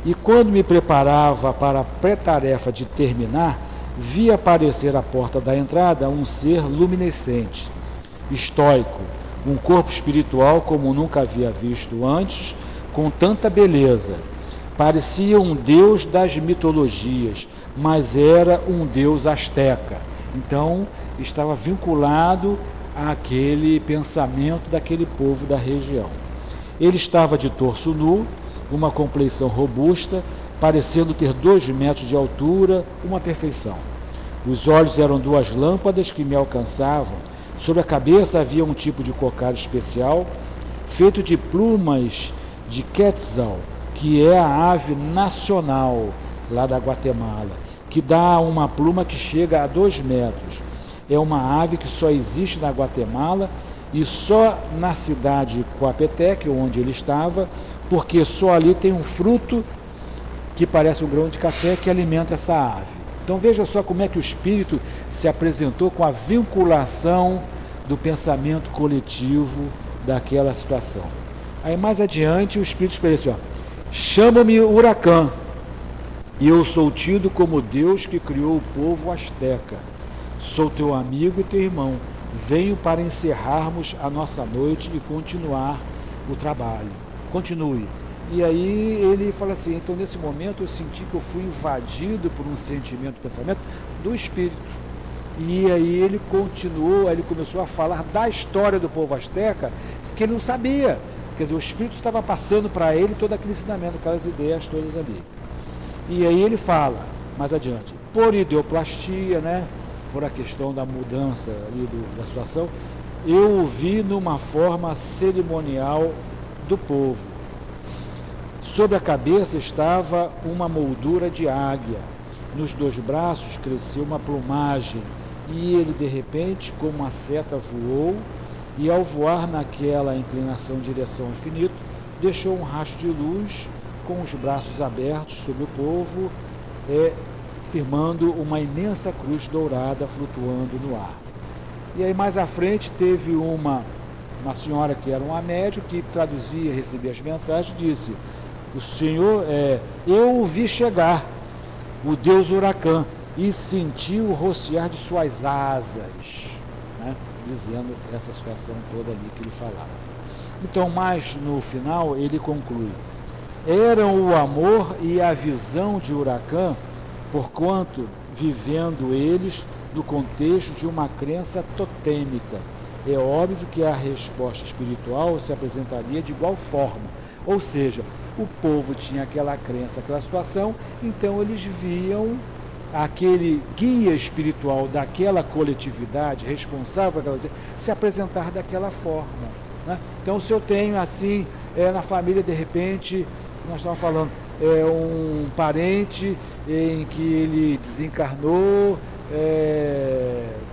[SPEAKER 4] e quando me preparava para a pré-tarefa de terminar, vi aparecer à porta da entrada um ser luminescente, estoico, um corpo espiritual como nunca havia visto antes, com tanta beleza. Parecia um deus das mitologias, mas era um deus asteca. Então, estava vinculado àquele pensamento daquele povo da região. Ele estava de torso nu, uma compleição robusta, parecendo ter 2 metros de altura, uma perfeição. Os olhos eram 2 lâmpadas que me alcançavam. Sobre a cabeça havia um tipo de cocar especial, feito de plumas de quetzal, que é a ave nacional lá da Guatemala, que dá uma pluma que chega a 2 metros. É uma ave que só existe na Guatemala e só na cidade de Coapetec, onde ele estava, porque só ali tem um fruto que parece um grão de café que alimenta essa ave. Então veja só como é que o espírito se apresentou com a vinculação do pensamento coletivo daquela situação. Aí mais adiante o espírito expressou: chama-me Huracán, e eu sou tido como Deus que criou o povo asteca. Sou teu amigo e teu irmão. Venho para encerrarmos a nossa noite e continuar o trabalho. Continue. E aí ele fala assim: então nesse momento eu senti que eu fui invadido por um sentimento, pensamento do espírito. E aí ele continuou, aí ele começou a falar da história do povo asteca, que ele não sabia. Quer dizer, o espírito estava passando para ele todo aquele ensinamento, aquelas ideias todas ali. E aí ele fala, mais adiante, por ideoplastia, né, por a questão da mudança ali da situação, eu o vi numa forma cerimonial do povo. Sobre a cabeça estava uma moldura de águia, nos 2 braços cresceu uma plumagem, e ele de repente, como uma seta, voou, e ao voar naquela inclinação em direção ao infinito, deixou um rastro de luz com os braços abertos sobre o povo, firmando uma imensa cruz dourada flutuando no ar. E aí mais à frente teve uma Uma senhora que era uma médium, que traduzia, recebia as mensagens, disse: o Senhor, eu o vi chegar, o Deus Huracan, e senti o rociar de suas asas, né? Dizendo essa situação toda ali que ele falava. Então, mais no final, ele conclui: eram o amor e a visão de Huracan, porquanto vivendo eles no contexto de uma crença totêmica. É óbvio que a resposta espiritual se apresentaria de igual forma, ou seja, o povo tinha aquela crença, aquela situação, então eles viam aquele guia espiritual daquela coletividade, responsável por aquela, se apresentar daquela forma, né? Então, se eu tenho assim, na família, de repente, nós estamos falando, um parente em que ele desencarnou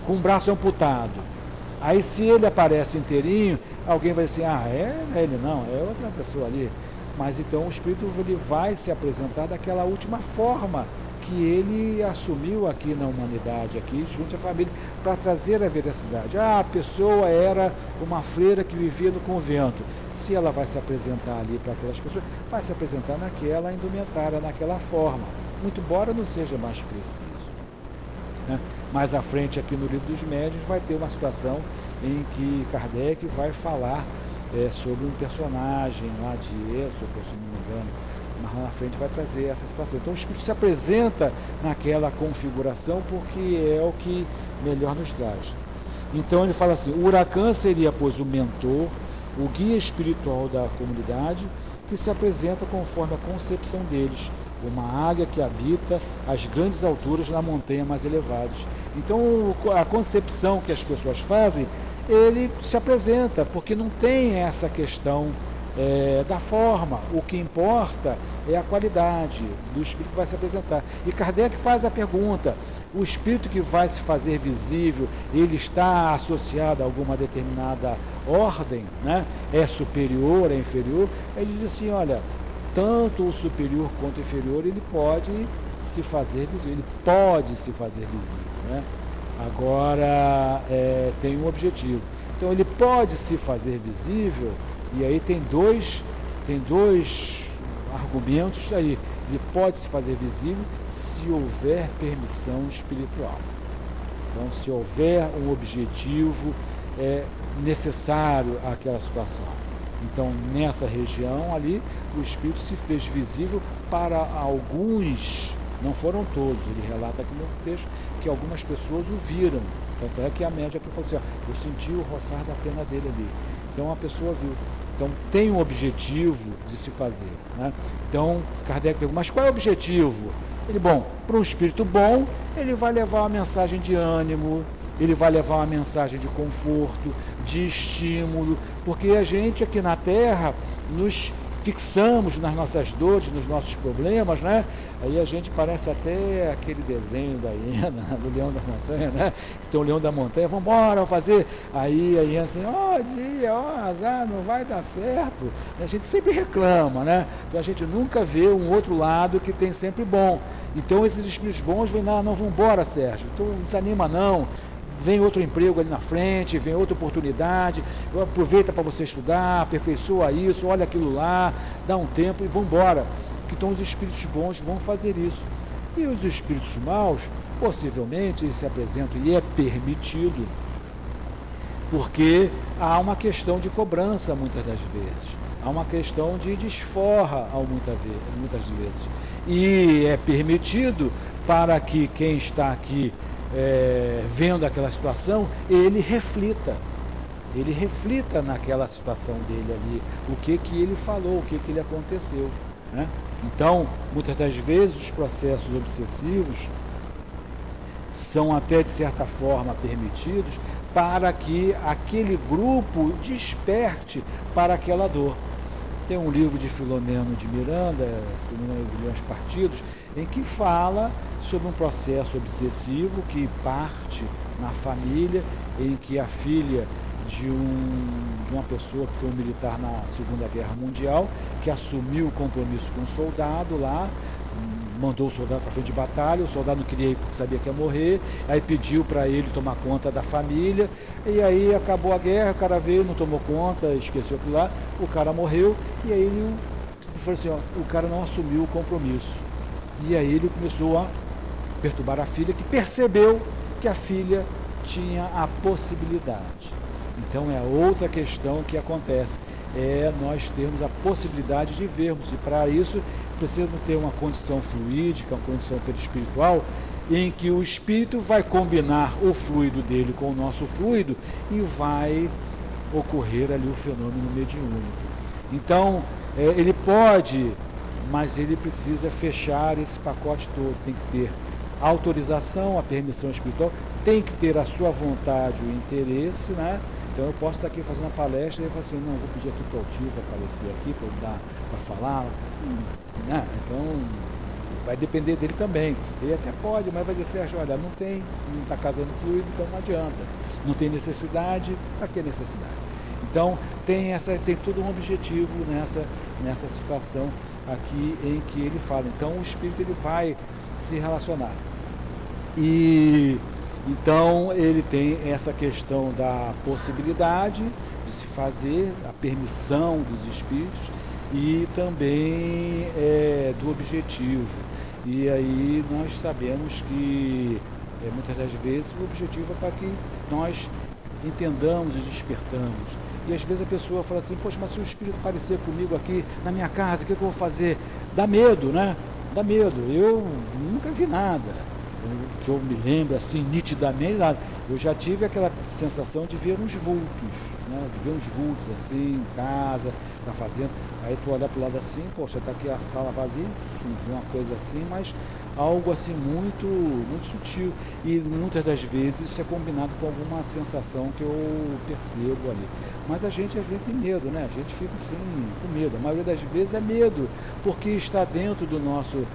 [SPEAKER 4] com o braço amputado. Aí, se ele aparece inteirinho, alguém vai dizer, não é ele não, é outra pessoa ali. Mas então o espírito ele vai se apresentar daquela última forma que ele assumiu aqui na humanidade, aqui junto à família, para trazer a veracidade. A pessoa era uma freira que vivia no convento. Se ela vai se apresentar ali para aquelas pessoas, vai se apresentar naquela indumentária, naquela forma, muito embora não seja mais preciso, né? Mais à frente, aqui no Livro dos Médiuns, vai ter uma situação em que Kardec vai falar sobre um personagem lá de Êxopo, se não me engano, mas lá na frente vai trazer essa situação. Então o Espírito se apresenta naquela configuração porque é o que melhor nos traz. Então ele fala assim: o Huracan seria, pois, o mentor, o guia espiritual da comunidade, que se apresenta conforme a concepção deles, uma águia que habita as grandes alturas na montanha mais elevadas. Então, a concepção que as pessoas fazem, ele se apresenta, porque não tem essa questão da forma. O que importa é a qualidade do espírito que vai se apresentar. E Kardec faz a pergunta: o espírito que vai se fazer visível, ele está associado a alguma determinada ordem, né? É superior, é inferior? Ele diz assim: olha, tanto o superior quanto o inferior, ele pode se fazer visível, ele pode se fazer visível, né? Agora, tem um objetivo. Então, ele pode se fazer visível, e aí tem dois argumentos aí. Ele pode se fazer visível se houver permissão espiritual. Então, se houver um objetivo necessário àquela situação. Então, nessa região ali, o espírito se fez visível para alguns, não foram todos. Ele relata aqui no texto que algumas pessoas o viram. Tanto é que a média que falou assim: eu senti o roçar da pena dele ali. Então, a pessoa viu. Então, tem um objetivo de se fazer, né? Então, Kardec pergunta: mas qual é o objetivo? Ele, para um espírito bom, ele vai levar uma mensagem de ânimo, ele vai levar uma mensagem de conforto, de estímulo, porque a gente aqui na Terra nos fixamos nas nossas dores, nos nossos problemas, né? Aí a gente parece até aquele desenho da hiena, do Leão da Montanha, né? Então o Leão da Montanha, vamos embora, vamos fazer. Aí a hiena assim, azar, não vai dar certo. E a gente sempre reclama, né? Então a gente nunca vê um outro lado que tem sempre bom. Então esses espíritos bons vêm lá, não, vamos embora, Sérgio, então não desanima não. Vem outro emprego ali na frente, vem outra oportunidade, aproveita para você estudar, aperfeiçoa isso, olha aquilo lá, dá um tempo e vamos embora. Então os espíritos bons vão fazer isso. E os espíritos maus, possivelmente, eles se apresentam, e é permitido, porque há uma questão de cobrança muitas das vezes, há uma questão de desforra muitas vezes. E é permitido para que quem está aqui vendo aquela situação, ele reflita naquela situação dele ali, o que ele falou, o que ele aconteceu, né? Então, muitas das vezes os processos obsessivos são até de certa forma permitidos para que aquele grupo desperte para aquela dor. Tem um livro de Filomeno de Miranda, se não me engano, Os Partidos, em que fala sobre um processo obsessivo que parte na família, em que a filha de uma pessoa que foi um militar na Segunda Guerra Mundial, que assumiu o compromisso com um soldado lá, mandou o soldado para frente de batalha, o soldado não queria ir porque sabia que ia morrer, aí pediu para ele tomar conta da família, e aí acabou a guerra, o cara veio, não tomou conta, esqueceu aquilo lá, o cara morreu, e aí ele falou assim, ó, o cara não assumiu o compromisso. E aí ele começou a perturbar a filha, que percebeu que a filha tinha a possibilidade. Então é outra questão que acontece, é nós termos a possibilidade de vermos, e para isso precisa ter uma condição fluídica, uma condição perispiritual, em que o espírito vai combinar o fluido dele com o nosso fluido e vai ocorrer ali o fenômeno mediúnico. Então, ele pode, mas ele precisa fechar esse pacote todo, tem que ter a autorização, a permissão espiritual, tem que ter a sua vontade, o interesse, né? Então eu posso estar aqui fazendo uma palestra e eu falo assim, não, vou pedir aqui para o Altivo aparecer aqui para falar, né? Então vai depender dele também. Ele até pode, mas vai dizer, Sérgio, olha, não está casando fluido, então não adianta. Não tem necessidade, para que necessidade? Então tem todo um objetivo nessa situação aqui em que ele fala. Então o espírito ele vai se relacionar. E então ele tem essa questão da possibilidade de se fazer, a permissão dos espíritos e também do objetivo. E aí nós sabemos que muitas das vezes o objetivo é para que nós entendamos e despertamos. E às vezes a pessoa fala assim, poxa, mas se o espírito aparecer comigo aqui na minha casa, o que eu vou fazer? Dá medo, né? Dá medo. Eu nunca vi nada que eu me lembro assim nitidamente, nada. Eu já tive aquela sensação de ver uns vultos, né? De ver uns vultos assim em casa, na fazenda. Aí tu olha para o lado assim, poxa, está aqui a sala vazia, vê uma coisa assim, mas algo assim muito, muito sutil. E muitas das vezes isso é combinado com alguma sensação que eu percebo ali. Mas a gente às vezes tem medo, né? A gente fica assim com medo. A maioria das vezes é medo, porque está dentro do nosso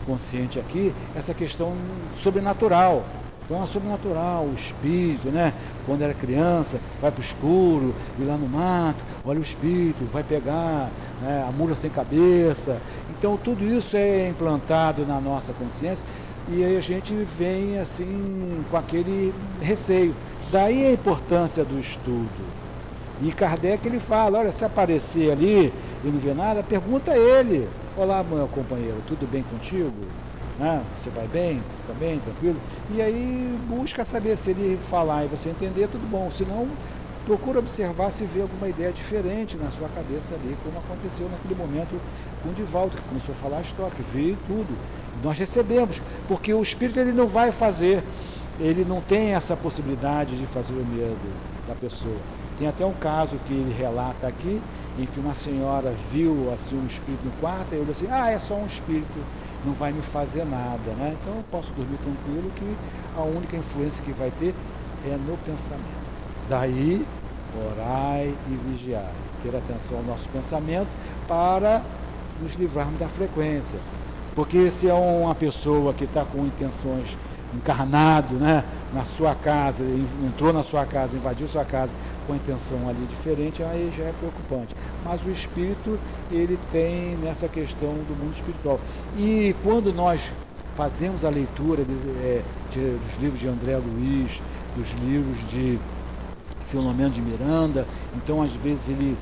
[SPEAKER 4] consciente aqui, essa questão sobrenatural. Então é sobrenatural, o espírito, né? Quando era criança, vai para o escuro, ir lá no mato, olha o espírito, vai pegar, né, a mula sem cabeça. Então tudo isso é implantado na nossa consciência e aí a gente vem assim com aquele receio. Daí a importância do estudo. E Kardec ele fala, olha, se aparecer ali e não vê nada, pergunta a ele. Olá, meu companheiro, tudo bem contigo? Né? Você vai bem? Você está bem? Tranquilo? E aí busca saber se ele falar e você entender, tudo bom. Se não, procura observar se vê alguma ideia diferente na sua cabeça ali, como aconteceu naquele momento com o Divaldo, que começou a falar a história, que veio tudo. Nós recebemos, porque o espírito ele não vai fazer, ele não tem essa possibilidade de fazer o medo da pessoa. Tem até um caso que ele relata aqui, em que uma senhora viu assim um espírito no quarto, e eu disse assim, é só um espírito, não vai me fazer nada, né? Então eu posso dormir tranquilo que a única influência que vai ter é no pensamento. Daí, orai e vigiai, ter atenção ao nosso pensamento para nos livrarmos da frequência. Porque se é uma pessoa que está com intenções encarnado, né, na sua casa, entrou na sua casa, invadiu sua casa com a intenção ali diferente, aí já é preocupante. Mas o espírito, ele tem nessa questão do mundo espiritual. E quando nós fazemos a leitura dos livros de André Luiz, dos livros de Filomeno de Miranda, então às vezes ele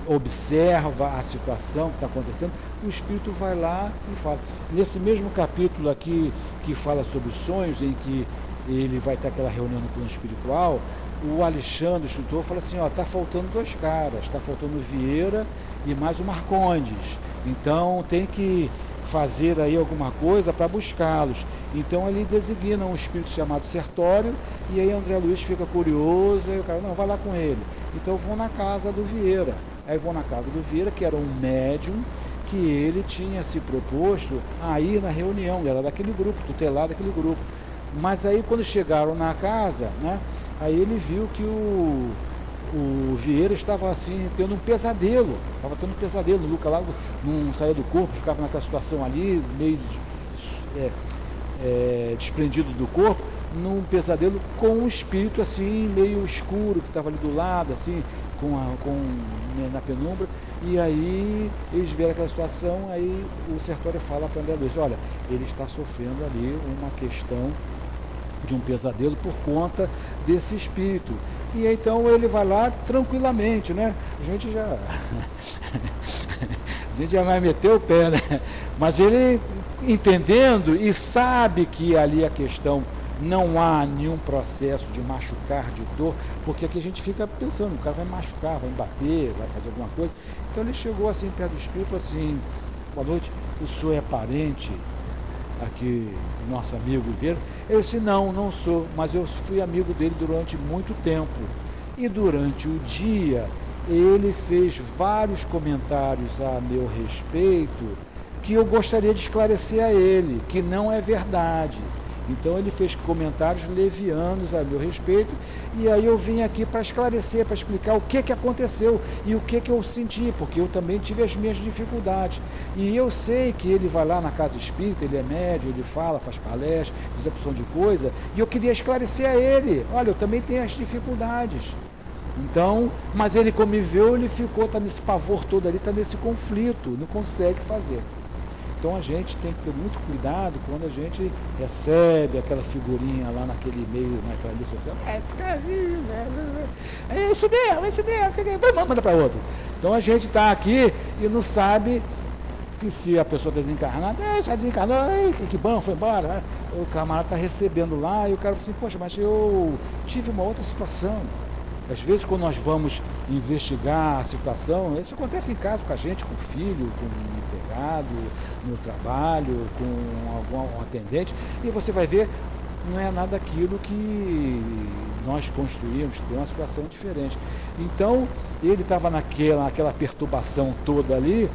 [SPEAKER 4] observa a situação que está acontecendo, o espírito vai lá e fala. Nesse mesmo capítulo aqui, que fala sobre os sonhos, em que ele vai ter aquela reunião no plano espiritual, o Alexandre, o instrutor, fala assim, está faltando 2 caras, está faltando o Vieira e mais o Marcondes, então tem que fazer aí alguma coisa para buscá-los. Então ele designa um espírito chamado Sertório, e aí André Luiz fica curioso, aí o cara, não, vai lá com ele. Então vão na casa do Vieira. Aí vão na casa do Vieira, que era um médium, que ele tinha se proposto a ir na reunião, era daquele grupo, tutelar daquele grupo. Mas aí quando chegaram na casa, né, aí ele viu que o Vieira estava assim, tendo um pesadelo, o Luca lá não saía do corpo, ficava naquela situação ali, meio desprendido do corpo, num pesadelo com um espírito assim, meio escuro, que estava ali do lado, assim, na penumbra, e aí eles viram aquela situação, aí o Sertório fala para André Luiz, olha, ele está sofrendo ali uma questão de um pesadelo por conta desse espírito. E então ele vai lá tranquilamente, né? A gente já vai meter o pé, né? Mas ele entendendo e sabe que ali a questão não há nenhum processo de machucar, de dor, porque aqui a gente fica pensando, o cara vai machucar, vai bater, vai fazer alguma coisa. Então ele chegou assim perto do espírito e falou assim, boa noite, o senhor é parente aqui, nosso amigo Vieira? Eu disse, não sou, mas eu fui amigo dele durante muito tempo. E durante o dia, ele fez vários comentários a meu respeito que eu gostaria de esclarecer a ele, que não é verdade. Então ele fez comentários levianos a meu respeito, e aí eu vim aqui para esclarecer, para explicar o que aconteceu e o que eu senti, porque eu também tive as minhas dificuldades. E eu sei que ele vai lá na casa espírita, ele é médium, ele fala, faz palestra, diz a opção de coisa, e eu queria esclarecer a ele, olha, eu também tenho as dificuldades. Então, mas ele como me viu, ele ficou, está nesse pavor todo ali, está nesse conflito, não consegue fazer. Então a gente tem que ter muito cuidado quando a gente recebe aquela figurinha lá naquele meio, naquela rede social. É isso mesmo, manda para outro. Então a gente está aqui e não sabe que se a pessoa desencarnar, já desencarnou, que bom, foi embora. O camarada está recebendo lá e o cara fala assim, poxa, mas eu tive uma outra situação. Às vezes, quando nós vamos investigar a situação, isso acontece em casa com a gente, com o filho, com o empregado, no trabalho, com algum atendente, e você vai ver, não é nada aquilo que nós construímos, tem uma situação diferente. Então, ele estava naquela perturbação toda ali,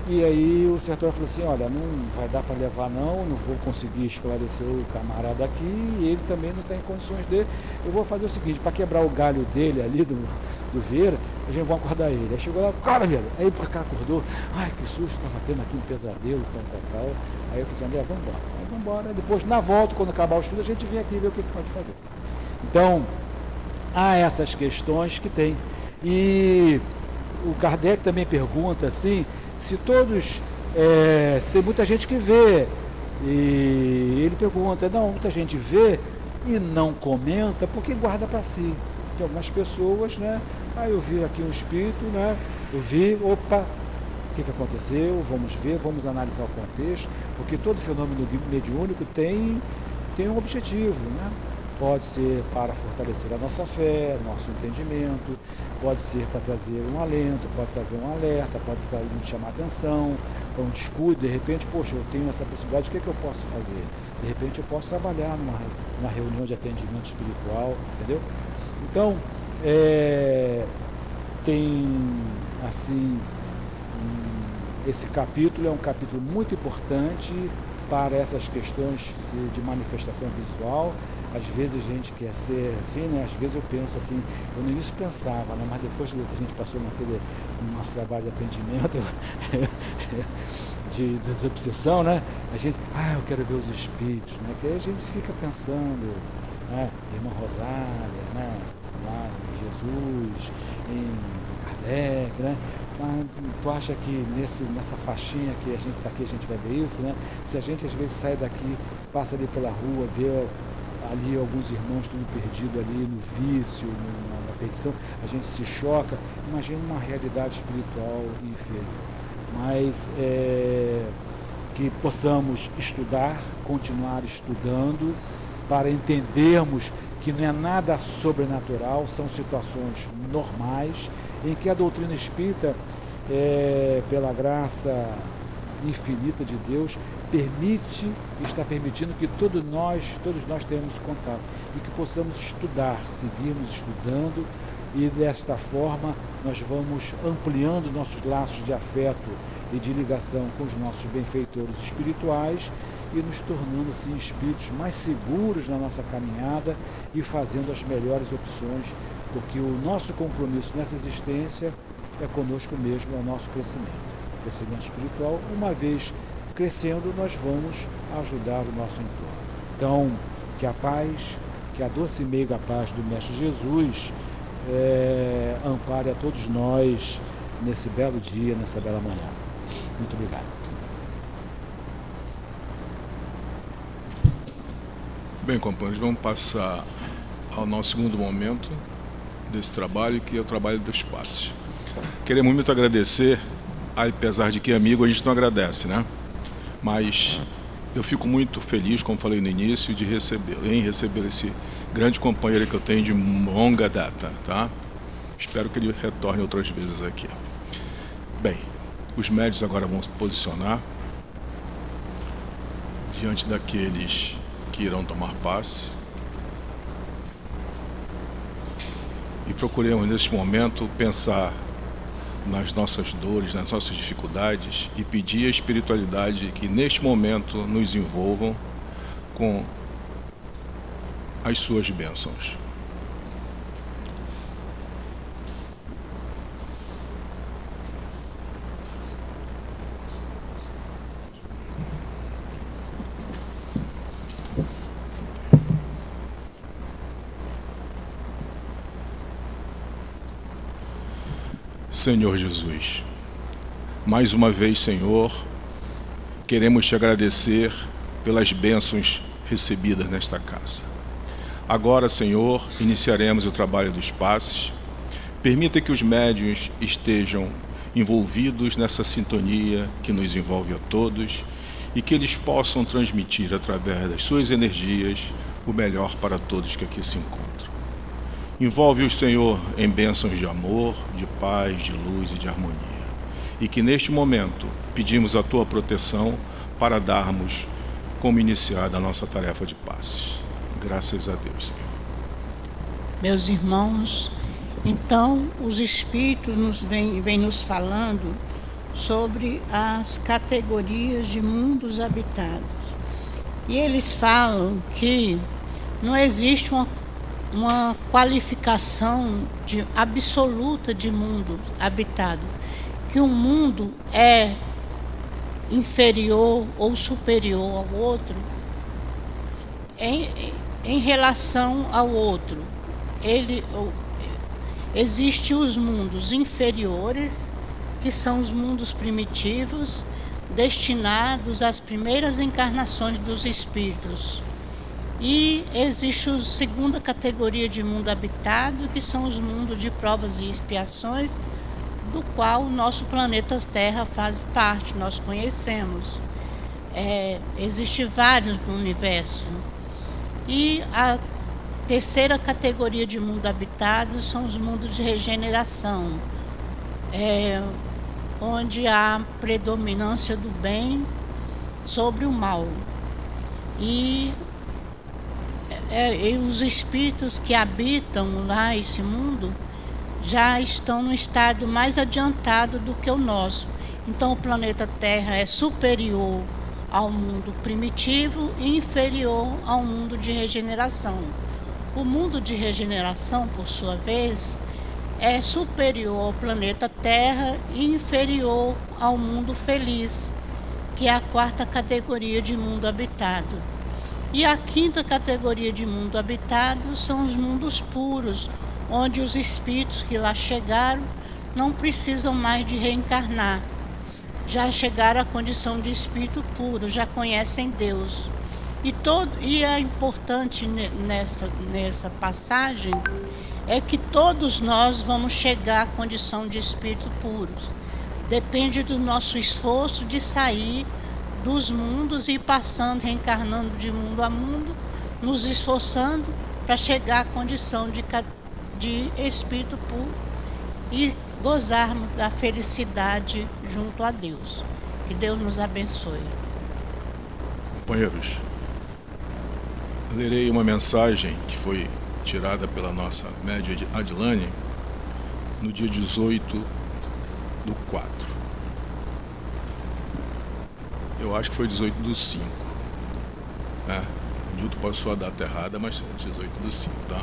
[SPEAKER 4] e aí o Sertório falou assim, olha, não vai dar para levar não vou conseguir esclarecer o camarada aqui, e ele também não está em condições dele, eu vou fazer o seguinte, para quebrar o galho dele ali, do Vieira, a gente vai acordar ele. Aí chegou lá, cara, Vieira, aí para cá acordou, ai, que susto, estava tendo aqui um pesadelo, tal. Aí eu falei assim, André, vamos embora. Aí vamos embora, depois na volta, quando acabar o estudo, a gente vem aqui ver o que pode fazer. Então, há essas questões que tem. E o Kardec também pergunta assim, se todos, se tem muita gente que vê, e ele pergunta, não, muita gente vê e não comenta, porque guarda para si. Tem algumas pessoas, né, eu vi aqui um espírito, né, eu vi, opa, o que aconteceu, vamos ver, vamos analisar o contexto, porque todo fenômeno mediúnico tem um objetivo, né? Pode ser para fortalecer a nossa fé, nosso entendimento, pode ser para trazer um alento, pode trazer um alerta, pode nos chamar a atenção, para um descuido, de repente, poxa, eu tenho essa possibilidade, o que eu posso fazer? De repente eu posso trabalhar numa reunião de atendimento espiritual, entendeu? Então, tem, assim, esse capítulo é um capítulo muito importante para essas questões de manifestação visual. Às vezes a gente quer ser assim, né? Às vezes eu penso assim, eu no início pensava, né? Mas depois que a gente passou no nosso trabalho de atendimento, de desobsessão, né? A gente, eu quero ver os espíritos, né? Que aí a gente fica pensando, né? Irmã Rosália, né? Lá em Jesus, em Kardec, né? Mas tu acha que nessa faixinha que a gente vai ver isso, né? Se a gente às vezes sai daqui, passa ali pela rua, vê ali alguns irmãos tudo perdido ali no vício, na perdição, a gente se choca, imagina uma realidade espiritual inferior. Mas que possamos estudar, continuar estudando, para entendermos que não é nada sobrenatural, são situações normais, em que a doutrina espírita, pela graça infinita de Deus, está permitindo que todos nós tenhamos contato e que possamos estudar, seguirmos estudando, e desta forma nós vamos ampliando nossos laços de afeto e de ligação com os nossos benfeitores espirituais e nos tornando assim espíritos mais seguros na nossa caminhada e fazendo as melhores opções, porque o nosso compromisso nessa existência é conosco mesmo, é o nosso crescimento espiritual. Uma vez crescendo, nós vamos ajudar o nosso entorno. Então, Que a paz, que a doce e meiga paz do Mestre Jesus ampare a todos nós nesse belo dia, nessa bela manhã. Muito obrigado.
[SPEAKER 3] Bem, companheiros, vamos passar ao nosso segundo momento desse trabalho, que é o trabalho dos passes. Queremos muito agradecer, apesar de que amigo a gente não agradece, né? Mas eu fico muito feliz, como falei no início, de receber esse grande companheiro que eu tenho de longa data, tá? Espero que ele retorne outras vezes aqui. Bem, os médios agora vão se posicionar diante daqueles que irão tomar passe. E procuremos, neste momento, pensar nas nossas dores, nas nossas dificuldades e pedir a espiritualidade que, neste momento, nos envolvam com as suas bênçãos. Senhor Jesus, mais uma vez, Senhor, queremos te agradecer pelas bênçãos recebidas nesta casa. Agora, Senhor, iniciaremos o trabalho dos passes. Permita que os médiuns estejam envolvidos nessa sintonia que nos envolve a todos e que eles possam transmitir, através das suas energias, o melhor para todos que aqui se encontram. Envolve-os, Senhor, em bênçãos de amor, de paz, de luz e de harmonia. E que neste momento pedimos a tua proteção para darmos como iniciada a nossa tarefa de passes. Graças a Deus, Senhor.
[SPEAKER 5] Meus irmãos, então os Espíritos vêm nos falando sobre as categorias de mundos habitados. E eles falam que não existe uma qualificação absoluta de mundo habitado, que um mundo é inferior ou superior ao outro em relação ao outro. Existem os mundos inferiores, que são os mundos primitivos, destinados às primeiras encarnações dos espíritos. E existe a segunda categoria de mundo habitado, que são os mundos de provas e expiações, do qual o nosso planeta Terra faz parte, nós conhecemos. Existem vários no universo. E a terceira categoria de mundo habitado são os mundos de regeneração, onde há predominância do bem sobre o mal. E os espíritos que habitam lá esse mundo já estão no estado mais adiantado do que o nosso. Então o planeta Terra é superior ao mundo primitivo e inferior ao mundo de regeneração. O mundo de regeneração, por sua vez, é superior ao planeta Terra e inferior ao mundo feliz, que é a quarta categoria de mundo habitado. E a quinta categoria de mundo habitado são os mundos puros, onde os espíritos que lá chegaram não precisam mais de reencarnar. Já chegaram à condição de espírito puro, já conhecem Deus. E é importante nessa passagem é que todos nós vamos chegar à condição de espírito puros. Depende do nosso esforço de sair dos mundos e passando, reencarnando de mundo a mundo, nos esforçando para chegar à condição de espírito puro e gozarmos da felicidade junto a Deus. Que Deus nos abençoe.
[SPEAKER 3] Companheiros, lerei uma mensagem que foi tirada pela nossa média Adilane no dia 18/4. Eu acho que foi 18/5. O Nilton passou a data errada, mas é 18/5, tá?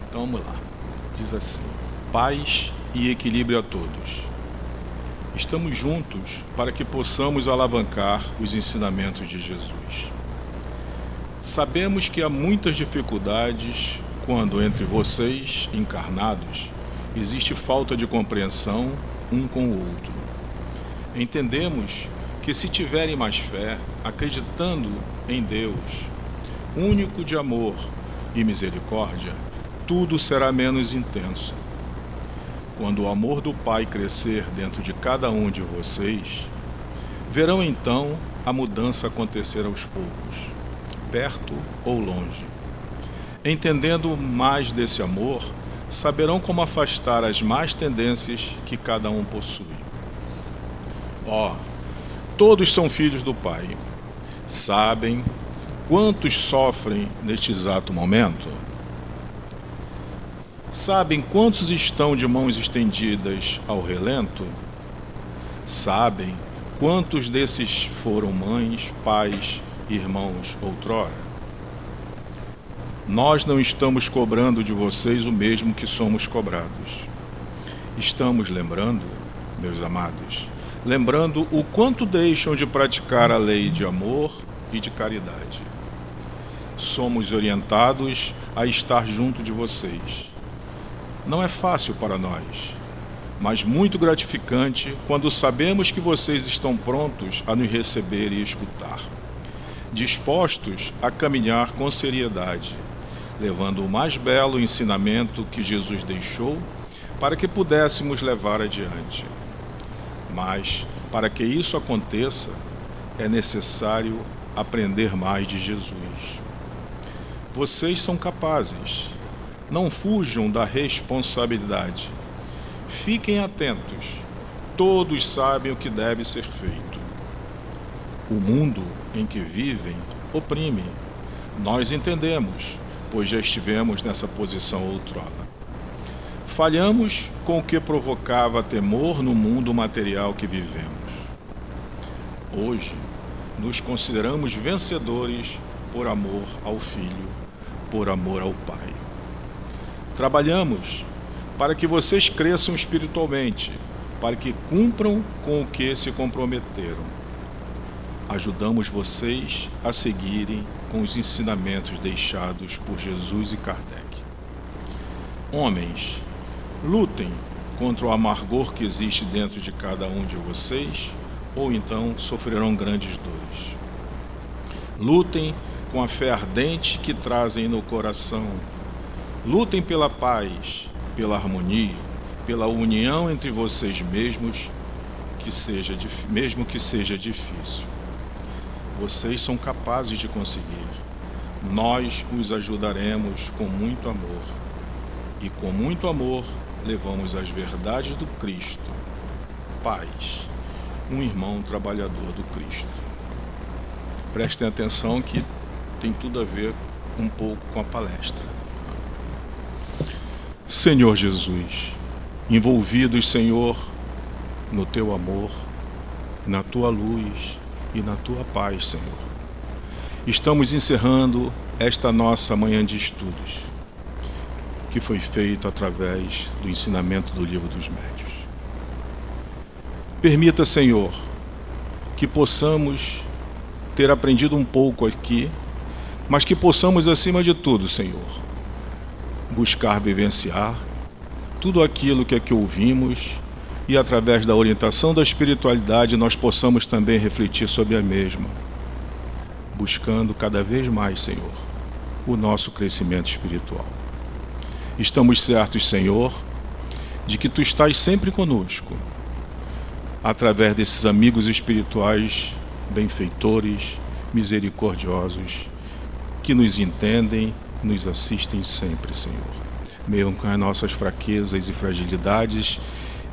[SPEAKER 3] Então vamos lá. Diz assim: paz e equilíbrio a todos. Estamos juntos para que possamos alavancar os ensinamentos de Jesus. Sabemos que há muitas dificuldades quando entre vocês, encarnados, existe falta de compreensão um com o outro. Entendemos que se tiverem mais fé, acreditando em Deus, único de amor e misericórdia, tudo será menos intenso. Quando o amor do Pai crescer dentro de cada um de vocês, verão então a mudança acontecer aos poucos, perto ou longe. Entendendo mais desse amor, saberão como afastar as más tendências que cada um possui. Todos são filhos do Pai. Sabem quantos sofrem neste exato momento? Sabem quantos estão de mãos estendidas ao relento? Sabem quantos desses foram mães, pais, irmãos outrora? Nós não estamos cobrando de vocês o mesmo que somos cobrados. Estamos lembrando, meus amados, lembrando o quanto deixam de praticar a lei de amor e de caridade. Somos orientados a estar junto de vocês. Não é fácil para nós, mas muito gratificante quando sabemos que vocês estão prontos a nos receber e escutar, dispostos a caminhar com seriedade, levando o mais belo ensinamento que Jesus deixou para que pudéssemos levar adiante. Mas, para que isso aconteça, é necessário aprender mais de Jesus. Vocês são capazes. Não fujam da responsabilidade. Fiquem atentos. Todos sabem o que deve ser feito. O mundo em que vivem oprime. Nós entendemos, pois já estivemos nessa posição outrora. Falhamos com o que provocava temor no mundo material que vivemos. Hoje, nos consideramos vencedores por amor ao Filho, por amor ao Pai. Trabalhamos para que vocês cresçam espiritualmente, para que cumpram com o que se comprometeram. Ajudamos vocês a seguirem com os ensinamentos deixados por Jesus e Kardec. Homens, lutem contra o amargor que existe dentro de cada um de vocês, ou então sofrerão grandes dores. Lutem com a fé ardente que trazem no coração. Lutem pela paz, pela harmonia, pela união entre vocês mesmos, mesmo que seja difícil. Vocês são capazes de conseguir. Nós os ajudaremos com muito amor. E com muito amor levamos as verdades do Cristo. Paz, um irmão trabalhador do Cristo. Prestem atenção que tem tudo a ver um pouco com a palestra. Senhor Jesus, envolvidos, Senhor, no Teu amor, na Tua luz e na Tua paz, Senhor. Estamos encerrando esta nossa manhã de estudos, que foi feito através do ensinamento do Livro dos Médiuns. Permita, Senhor, que possamos ter aprendido um pouco aqui, mas que possamos, acima de tudo, Senhor, buscar vivenciar tudo aquilo que aqui ouvimos e, através da orientação da espiritualidade, nós possamos também refletir sobre a mesma, buscando cada vez mais, Senhor, o nosso crescimento espiritual. Estamos certos, Senhor, de que Tu estás sempre conosco, através desses amigos espirituais, benfeitores, misericordiosos, que nos entendem, nos assistem sempre, Senhor. Mesmo com as nossas fraquezas e fragilidades,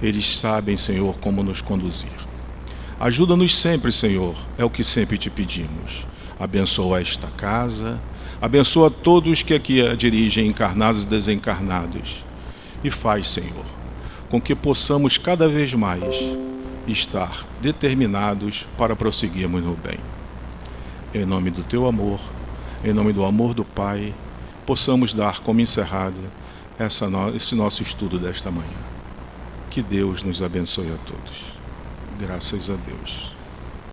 [SPEAKER 3] eles sabem, Senhor, como nos conduzir. Ajuda-nos sempre, Senhor, é o que sempre Te pedimos. Abençoa esta casa, abençoa todos que aqui a dirigem, encarnados e desencarnados. E faz, Senhor, com que possamos cada vez mais estar determinados para prosseguirmos no bem. Em nome do Teu amor, em nome do amor do Pai, possamos dar como encerrada esse nosso estudo desta manhã. Que Deus nos abençoe a todos. Graças a Deus.